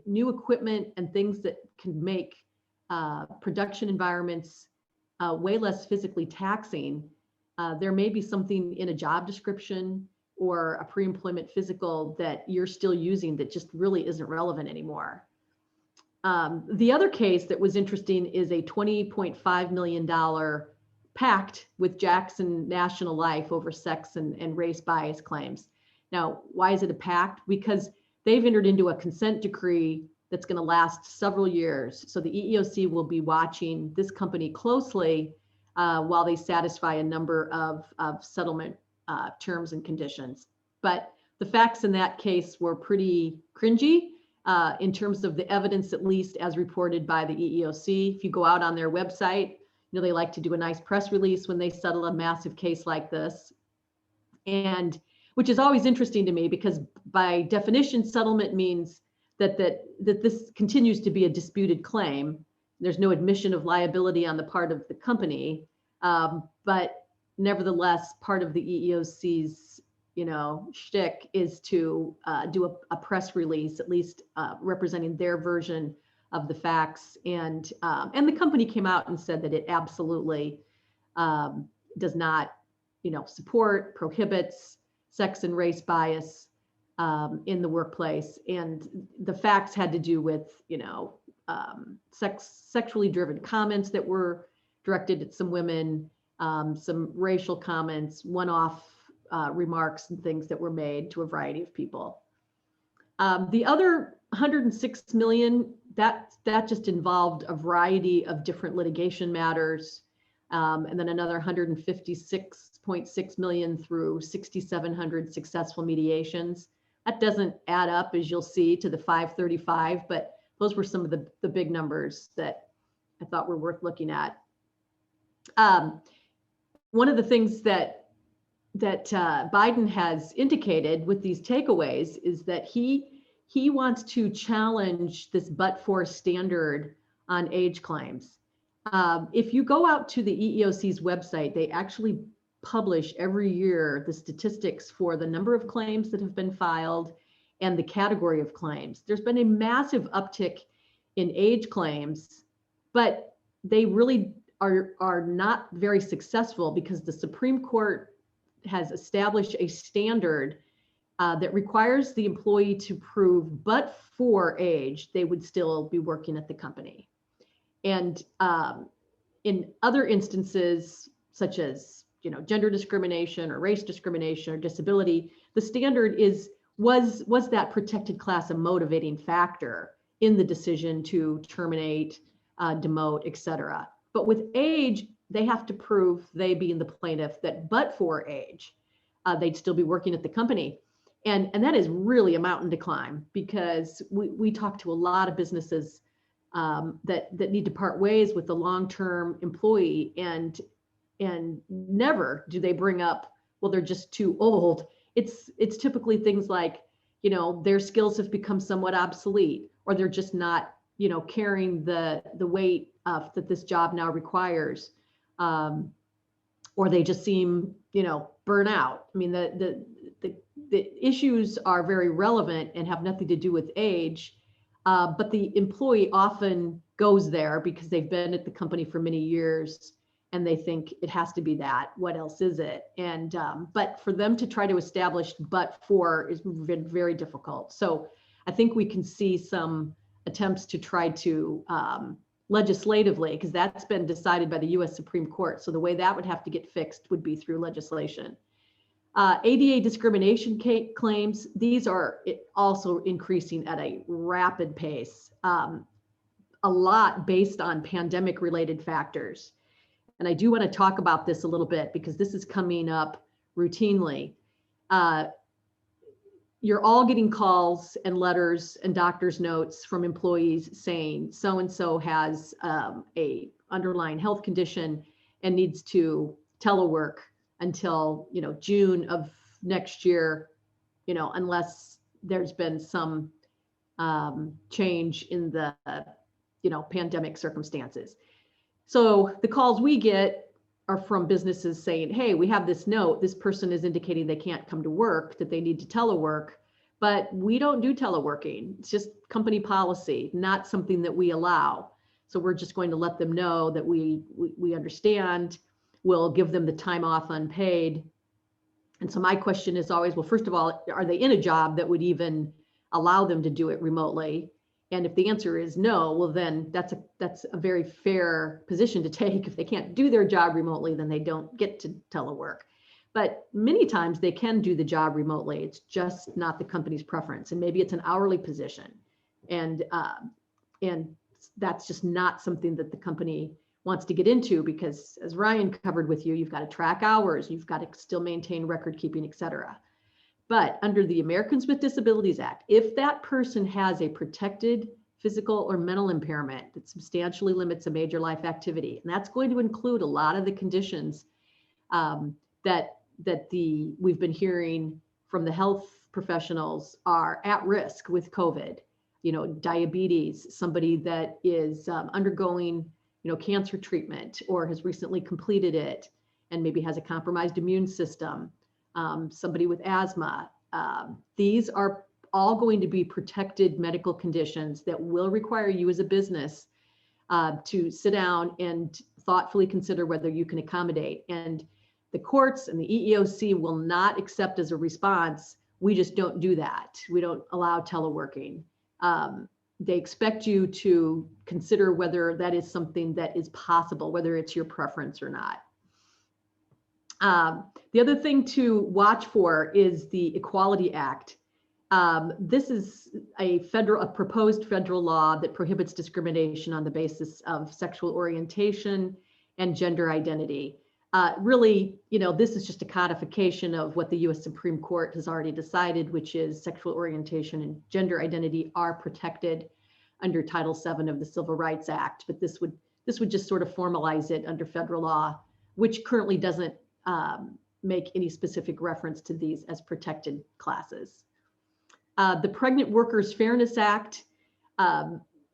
new equipment and things that can make production environments way less physically taxing, there may be something in a job description or a pre-employment physical that you're still using that just really isn't relevant anymore. The other case that was interesting is a $20.5 million pact with Jackson National Life over sex and race bias claims. Now, why is it a pact? Because they've entered into a consent decree that's going to last several years. So the EEOC will be watching this company closely while they satisfy a number of settlement terms and conditions. But the facts in that case were pretty cringy in terms of the evidence, at least as reported by the EEOC. If you go out on their website, you know, they like to do a nice press release when they settle a massive case like this. And which is always interesting to me, because by definition, settlement means that this continues to be a disputed claim. There's no admission of liability on the part of the company, but nevertheless, part of the EEOC's, you know, shtick is to do a press release, at least representing their version of the facts. And the company came out and said that it absolutely does not, you know, support, prohibits sex and race bias in the workplace. And the facts had to do with, you know, sexually driven comments that were directed at some women, some racial comments, one-off remarks and things that were made to a variety of people. The other 106 million, that just involved a variety of different litigation matters, and then another 156.6 million through 6,700 successful mediations. That doesn't add up, as you'll see, to the 535, but those were some of the big numbers that I thought were worth looking at. One of the things that Biden has indicated with these takeaways is that he wants to challenge this but-for standard on age claims. If you go out to the EEOC's website, they actually publish every year the statistics for the number of claims that have been filed and the category of claims. There's been a massive uptick in age claims, but they really are not very successful, because the Supreme Court has established a standard that requires the employee to prove, but for age, they would still be working at the company. And in other instances, such as, you know, gender discrimination or race discrimination or disability, the standard was that protected class a motivating factor in the decision to terminate, demote, et cetera. But with age, they have to prove, they being the plaintiff, that but for age, they'd still be working at the company. And that is really a mountain to climb, because we talk to a lot of businesses that need to part ways with the long-term employee, and never do they bring up, well, they're just too old. It's typically things like, you know, their skills have become somewhat obsolete, or they're just not, you know, carrying the weight that this job now requires, or they just seem, burn out. I mean, the issues are very relevant and have nothing to do with age, but the employee often goes there because they've been at the company for many years and they think it has to be that. What else is it? And but for them to try to establish but for has been very difficult. So I think we can see some attempts to try to legislatively, because that's been decided by the U.S. Supreme Court. So the way that would have to get fixed would be through legislation. ADA discrimination claims, these are also increasing at a rapid pace, a lot based on pandemic related factors. And I do want to talk about this a little bit because this is coming up routinely. You're all getting calls and letters and doctor's notes from employees saying so-and-so has a underlying health condition and needs to telework until, June of next year, unless there's been some change in the, pandemic circumstances. So the calls we get are from businesses saying, hey, we have this note, this person is indicating they can't come to work, that they need to telework, but we don't do teleworking. It's just company policy, not something that we allow. So we're just going to let them know that we understand. We'll give them the time off unpaid. And so my question is always, well, first of all, are they in a job that would even allow them to do it remotely? And if the answer is no, well, then that's a very fair position to take. If they can't do their job remotely, then they don't get to telework. But many times they can do the job remotely. It's just not the company's preference. And maybe it's an hourly position. And that's just not something that the company wants to get into because, as Ryan covered with you, you've got to track hours, you've got to still maintain record keeping, et cetera. But under the Americans with Disabilities Act, if that person has a protected physical or mental impairment that substantially limits a major life activity, and that's going to include a lot of the conditions that we've been hearing from the health professionals are at risk with COVID, diabetes, somebody that is undergoing, cancer treatment or has recently completed it and maybe has a compromised immune system, somebody with asthma. These are all going to be protected medical conditions that will require you as a business to sit down and thoughtfully consider whether you can accommodate. And the courts and the EEOC will not accept as a response, we just don't do that. We don't allow teleworking. They expect you to consider whether that is something that is possible, whether it's your preference or not. The other thing to watch for is the Equality Act. This is a proposed federal law that prohibits discrimination on the basis of sexual orientation and gender identity. Really, this is just a codification of what the U.S. Supreme Court has already decided, which is sexual orientation and gender identity are protected under Title VII of the Civil Rights Act. But this would just sort of formalize it under federal law, which currently doesn't make any specific reference to these as protected classes. The Pregnant Workers Fairness Act,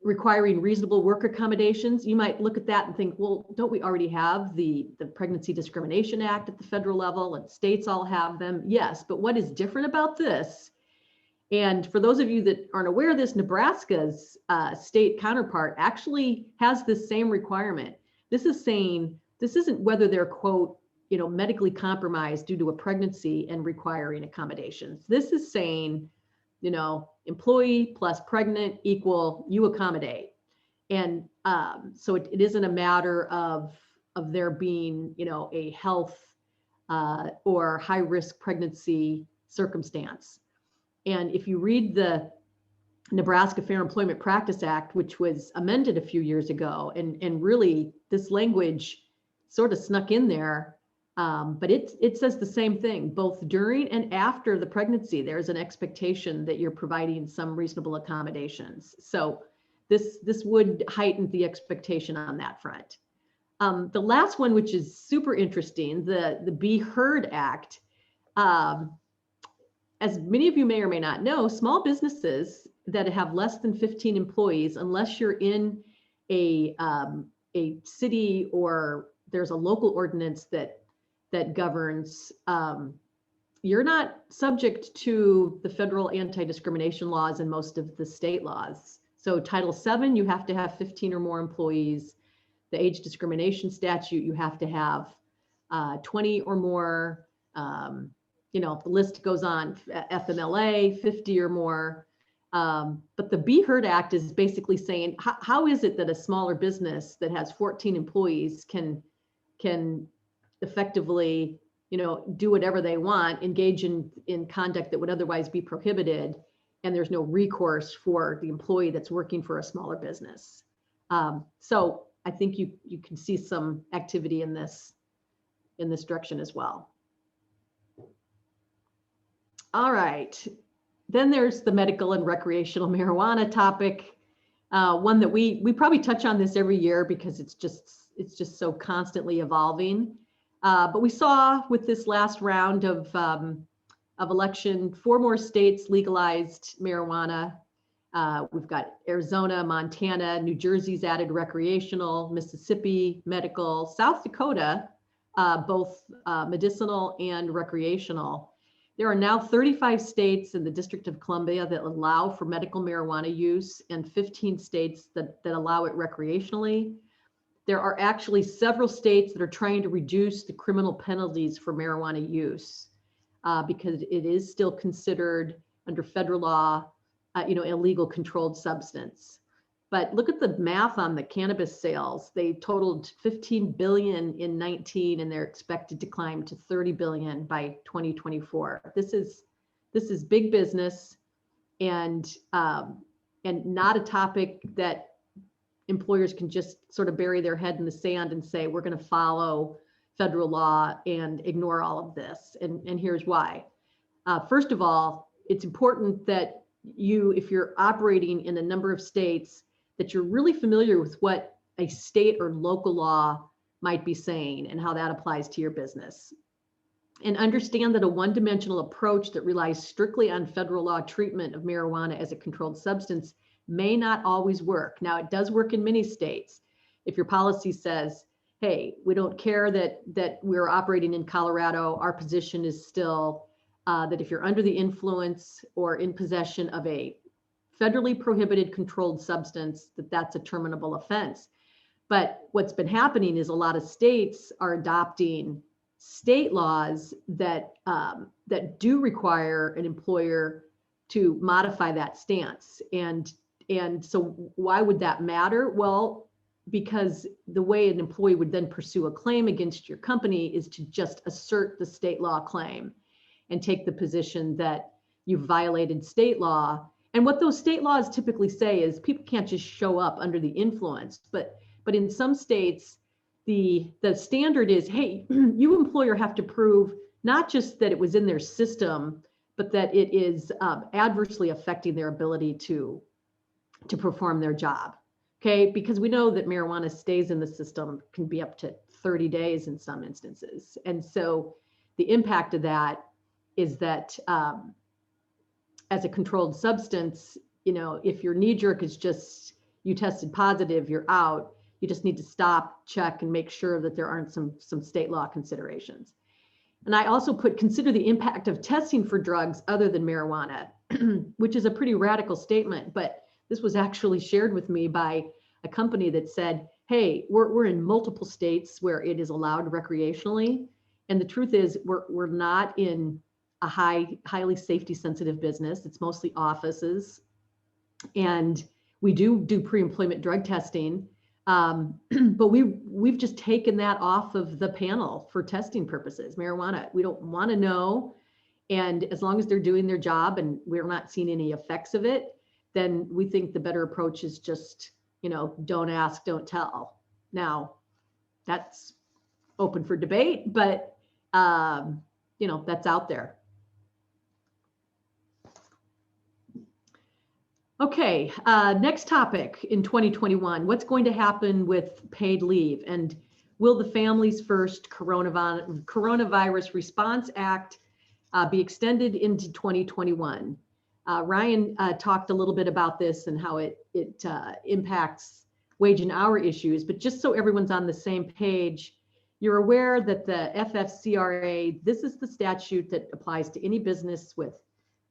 requiring reasonable work accommodations. You might look at that and think, well, don't we already have the Pregnancy Discrimination Act at the federal level and states all have them? Yes, but what is different about this? And for those of you that aren't aware of this, Nebraska's state counterpart actually has this same requirement. This is saying, this isn't whether they're, quote, medically compromised due to a pregnancy and requiring accommodations. This is saying, employee plus pregnant equal you accommodate. And so it isn't a matter of there being, a health or high risk pregnancy circumstance. And if you read the Nebraska Fair Employment Practice Act, which was amended a few years ago, and really this language sort of snuck in there, but it says the same thing, both during and after the pregnancy, there's an expectation that you're providing some reasonable accommodations. So this would heighten the expectation on that front. The last one, which is super interesting, the Be Heard Act. As many of you may or may not know, small businesses that have less than 15 employees, unless you're in a a city or there's a local ordinance that governs, you're not subject to the federal anti-discrimination laws and most of the state laws. So Title VII, you have to have 15 or more employees. The age discrimination statute, you have to have 20 or more. The list goes on. FMLA, 50 or more. But the Be Heard Act is basically saying, how is it that a smaller business that has 14 employees can effectively, do whatever they want, engage in conduct that would otherwise be prohibited, and there's no recourse for the employee that's working for a smaller business. So I think you can see some activity in this direction as well. All right. Then there's the medical and recreational marijuana topic, one that we probably touch on this every year because it's just so constantly evolving. But we saw with this last round of election, 4 more states legalized marijuana. We've got Arizona, Montana, New Jersey's added recreational, Mississippi, medical, South Dakota, both medicinal and recreational. There are now 35 states in the District of Columbia that allow for medical marijuana use and 15 states that allow it recreationally. There are actually several states that are trying to reduce the criminal penalties for marijuana use because it is still considered under federal law, illegal controlled substance. But look at the math on the cannabis sales. They totaled 15 billion in 19, and they're expected to climb to 30 billion by 2024. This is big business, and not a topic that employers can just sort of bury their head in the sand and say, we're going to follow federal law and ignore all of this. And here's why. First of all, it's important that if you're operating in a number of states, that you're really familiar with what a state or local law might be saying and how that applies to your business. And understand that a one-dimensional approach that relies strictly on federal law treatment of marijuana as a controlled substance may not always work. Now, it does work in many states. If your policy says, hey, we don't care that we're operating in Colorado, our position is still that if you're under the influence or in possession of a federally prohibited controlled substance, that's a terminable offense. But what's been happening is a lot of states are adopting state laws that do require an employer to modify that stance. And so why would that matter? Well, because the way an employee would then pursue a claim against your company is to just assert the state law claim and take the position that you've violated state law. And what those state laws typically say is people can't just show up under the influence, but in some states, the standard is, hey, you employer have to prove not just that it was in their system, but that it is adversely affecting their ability to perform their job. Okay, because we know that marijuana stays in the system, can be up to 30 days in some instances. And so the impact of that is that as a controlled substance, if your knee jerk is just you tested positive, you're out, you just need to stop, check, and make sure that there aren't some state law considerations. And I also consider the impact of testing for drugs other than marijuana, which is a pretty radical statement, but this was actually shared with me by a company that said, hey, we're in multiple states where it is allowed recreationally. And the truth is we're not in a highly safety sensitive business. It's mostly offices. And we do pre-employment drug testing. But we've just taken that off of the panel for testing purposes. Marijuana, we don't want to know. And as long as they're doing their job and we're not seeing any effects of it, then we think the better approach is just, don't ask, don't tell. Now, that's open for debate, but, that's out there. Okay, next topic in 2021, what's going to happen with paid leave? And will the Families First Coronavirus Response Act be extended into 2021? Ryan talked a little bit about this and how it impacts wage and hour issues, but just so everyone's on the same page, you're aware that the FFCRA, this is the statute that applies to any business with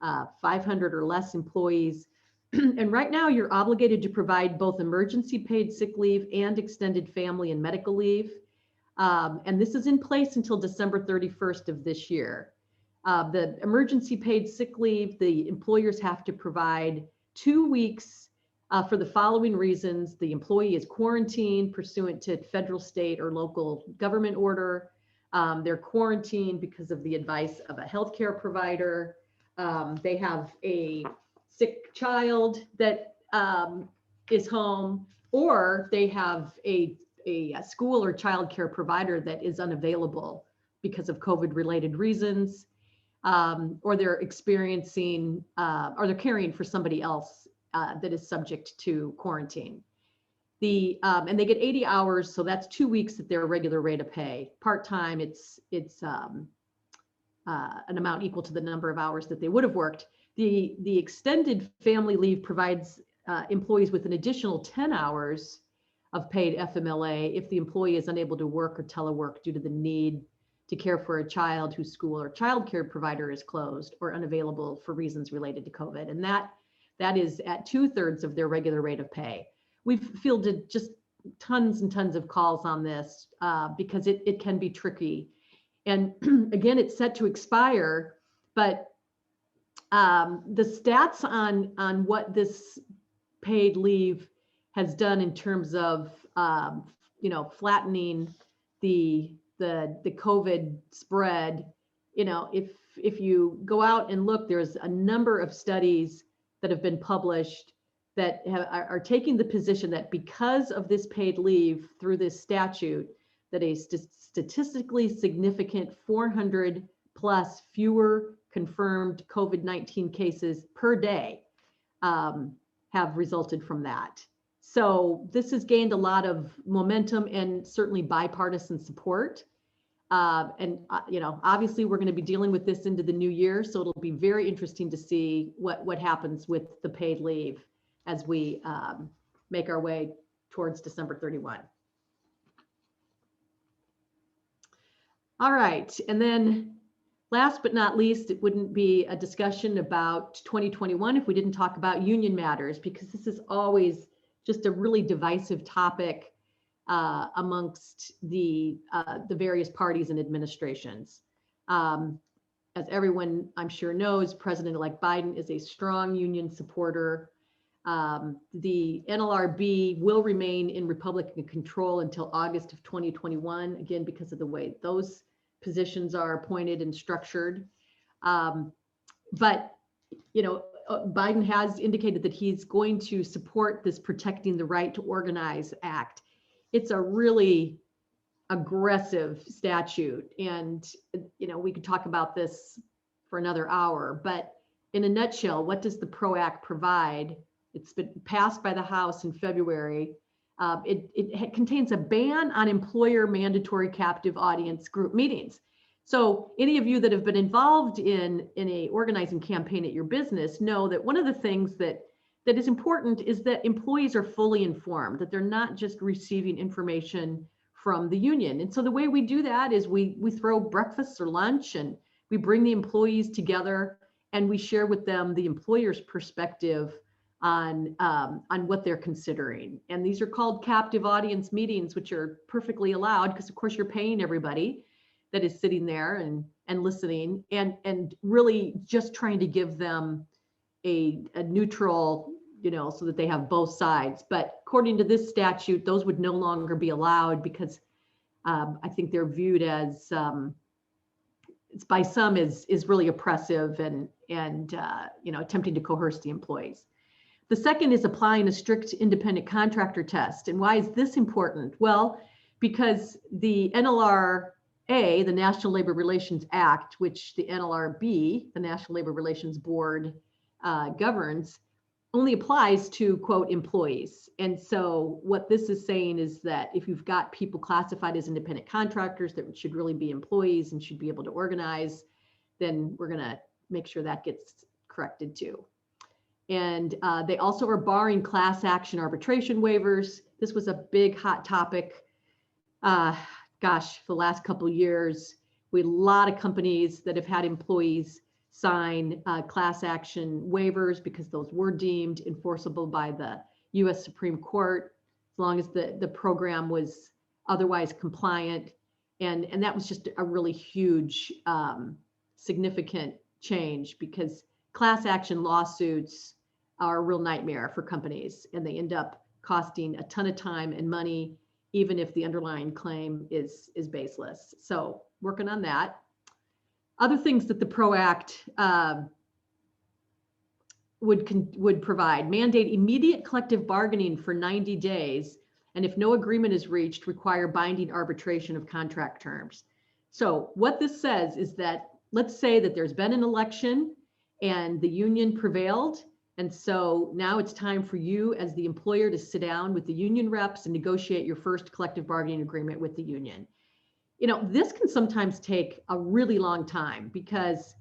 500 or less employees. And right now you're obligated to provide both emergency paid sick leave and extended family and medical leave. And this is in place until December 31st of this year. The emergency paid sick leave, the employers have to provide 2 weeks for the following reasons. The employee is quarantined pursuant to federal, state, or local government order. They're quarantined because of the advice of a healthcare provider. They have a sick child that is home, or they have a school or child care provider that is unavailable because of COVID-related reasons, or they're experiencing, or they're caring for somebody else that is subject to quarantine. And they get 80 hours, so that's 2 weeks at their regular rate of pay. Part-time, it's an amount equal to the number of hours that they would have worked. The extended family leave provides employees with an additional 10 hours of paid FMLA if the employee is unable to work or telework due to the need to care for a child whose school or child care provider is closed or unavailable for reasons related to COVID. And that is at 2/3 of their regular rate of pay. We've fielded just tons and tons of calls on this because it can be tricky. And again, it's set to expire, but the stats on what this paid leave has done in terms of flattening the COVID spread, if you go out and look, there's a number of studies that have been published that are taking the position that because of this paid leave through this statute, that a statistically significant 400 plus fewer confirmed COVID-19 cases per day have resulted from that. So this has gained a lot of momentum and certainly bipartisan support. Obviously we're going to be dealing with this into the new year, so it'll be very interesting to see what happens with the paid leave as we make our way towards December 31. All right, and then last but not least, it wouldn't be a discussion about 2021 if we didn't talk about union matters, because this is always just a really divisive topic amongst the various parties and administrations. As everyone I'm sure knows, President-elect Biden is a strong union supporter. The NLRB will remain in Republican control until August of 2021, again, because of the way those positions are appointed and structured. But Biden has indicated that he's going to support this Protecting the Right to Organize Act. It's a really aggressive statute, and we could talk about this for another hour, but in a nutshell, what does the PRO Act provide? It's been passed by the House in February. It contains a ban on employer mandatory captive audience group meetings. So any of you that have been involved in a organizing campaign at your business know that one of the things that is important is that employees are fully informed, that they're not just receiving information from the union. And so the way we do that is we throw breakfast or lunch, and we bring the employees together and we share with them the employer's perspective on what they're considering. And these are called captive audience meetings, which are perfectly allowed because of course you're paying everybody that is sitting there and listening, and really just trying to give them a neutral, so that they have both sides. But according to this statute, those would no longer be allowed because I think they're viewed as it's by some is really oppressive and attempting to coerce the employees. The second is applying a strict independent contractor test. And why is this important? Well, because the NLRA, the National Labor Relations Act, which the NLRB, the National Labor Relations Board, governs, only applies to, quote, employees. And so what this is saying is that if you've got people classified as independent contractors that should really be employees and should be able to organize, then we're going to make sure that gets corrected too. And they also are barring class action arbitration waivers This was a big hot topic. Gosh, for the last couple of years, we had a lot of companies that have had employees sign class action waivers because those were deemed enforceable by the U.S. Supreme Court, as long as the program was otherwise compliant. And that was just a really huge, significant change, because class action lawsuits are a real nightmare for companies, and they end up costing a ton of time and money, even if the underlying claim is baseless. So working on that. Other things that the PRO Act would provide: mandate immediate collective bargaining for 90 days, and if no agreement is reached, require binding arbitration of contract terms. So what this says is that, let's say that there's been an election and the union prevailed, and so now it's time for you as the employer to sit down with the union reps and negotiate your first collective bargaining agreement with the union. This can sometimes take a really long time, because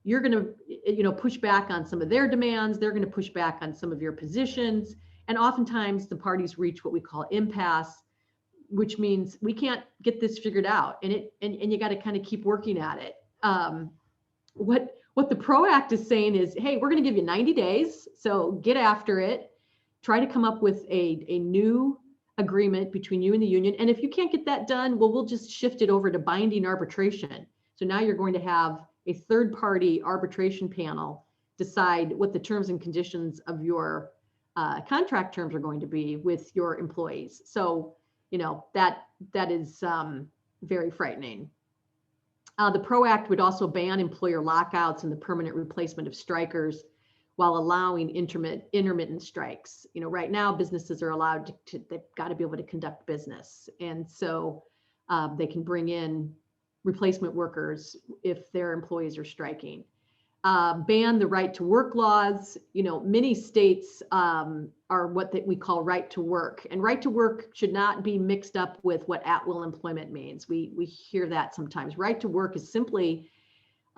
you're going to, push back on some of their demands. They're going to push back on some of your positions. And oftentimes the parties reach what we call impasse, which means we can't get this figured out. And you got to kind of keep working at it. What the PRO Act is saying is, hey, we're going to give you 90 days. So get after it. Try to come up with a new agreement between you and the union. And if you can't get that done, well, we'll just shift it over to binding arbitration. So now you're going to have a third-party arbitration panel decide what the terms and conditions of your contract terms are going to be with your employees. So, that is very frightening. The PRO Act would also ban employer lockouts and the permanent replacement of strikers, while allowing intermittent strikes. Right now businesses are allowed to, they've got to be able to conduct business. And so they can bring in replacement workers if their employees are striking. Ban the right to work laws. Many states are what we call right to work, and right to work should not be mixed up with what at-will employment means. We hear that sometimes. Right to work is simply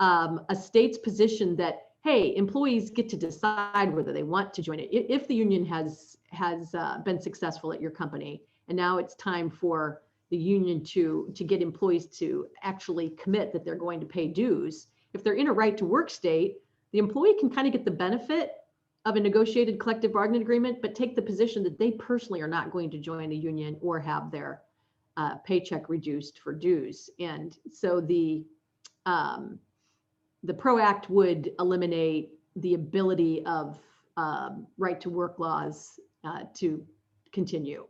a state's position that, hey, employees get to decide whether they want to join it. If the union has been successful at your company, and now it's time for the union to get employees to actually commit that they're going to pay dues. If they're in a right to work state, the employee can kind of get the benefit of a negotiated collective bargaining agreement, but take the position that they personally are not going to join a union or have their paycheck reduced for dues. And so the PRO Act would eliminate the ability of right to work laws to continue.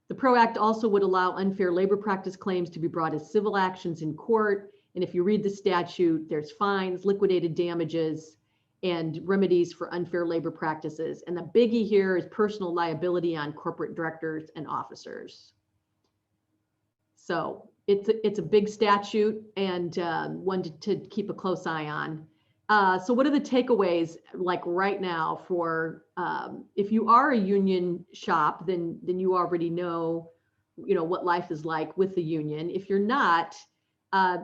The PRO Act also would allow unfair labor practice claims to be brought as civil actions in court. And if you read the statute, there's fines, liquidated damages, and remedies for unfair labor practices. And the biggie here is personal liability on corporate directors and officers. So it's a big statute, and one to keep a close eye on. So what are the takeaways like right now for if you are a union shop, then you already know what life is like with the union. If you're not,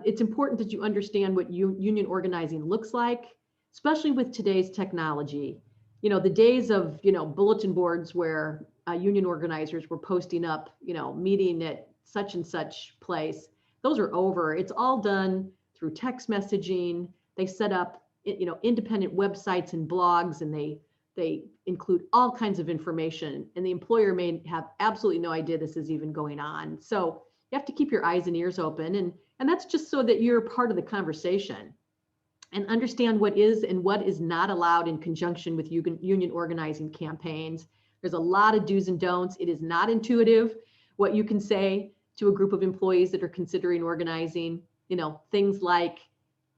it's important that you understand what union organizing looks like, especially with today's technology. The days of bulletin boards where union organizers were posting up meeting at such and such place, those are over. It's all done through text messaging. They set up independent websites and blogs, and they include all kinds of information, and the employer may have absolutely no idea this is even going on. So you have to keep your eyes and ears open, and that's just so that you're part of the conversation and understand what is and what is not allowed in conjunction with union organizing campaigns. There's a lot of do's and don'ts. It is not intuitive what you can say to a group of employees that are considering organizing. Things like,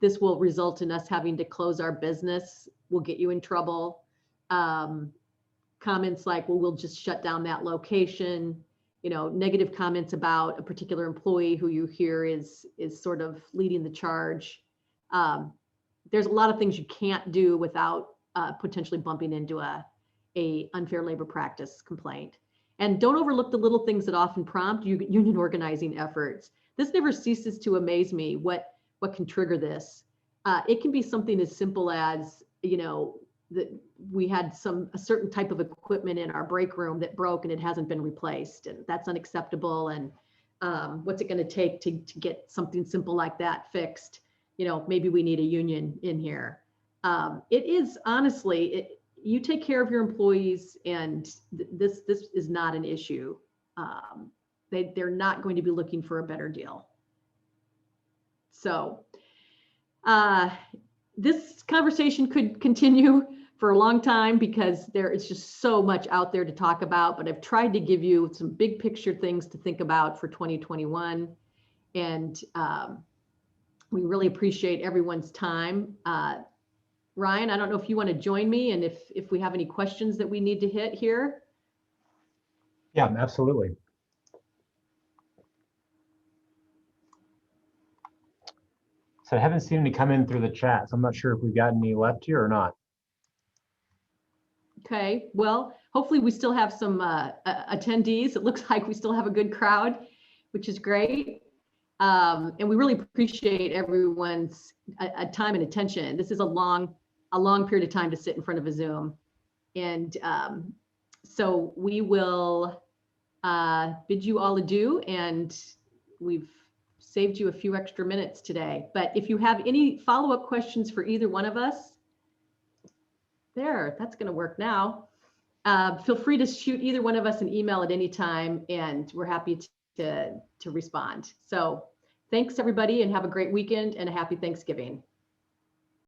this will result in us having to close our business, will get you in trouble. Comments like, well, we'll just shut down that location. Negative comments about a particular employee who you hear is sort of leading the charge. There's a lot of things you can't do without potentially bumping into a unfair labor practice complaint. And don't overlook the little things that often prompt union organizing efforts. This never ceases to amaze me, what can trigger this. It can be something as simple as, we had a certain type of equipment in our break room that broke and it hasn't been replaced, and that's unacceptable. And what's it going to take to get something simple like that fixed? You know, maybe we need a union in here. It is honestly, you take care of your employees, and this is not an issue. They're not going to be looking for a better deal. So this conversation could continue for a long time because there is just so much out there to talk about, but I've tried to give you some big picture things to think about for 2021. And we really appreciate everyone's time. Ryan, I don't know if you want to join me, and if we have any questions that we need to hit here. Yeah, absolutely. So I haven't seen any come in through the chat, so I'm not sure if we've got any left here or not. Okay, well, hopefully we still have some attendees. It looks like we still have a good crowd, which is great. And we really appreciate everyone's time and attention. This is a long period of time to sit in front of a Zoom. And so we will bid you all adieu, and we've saved you a few extra minutes today. But if you have any follow-up questions for either one of us, that's going to work now. Feel free to shoot either one of us an email at any time, and we're happy to respond. So thanks everybody, and have a great weekend and a happy Thanksgiving.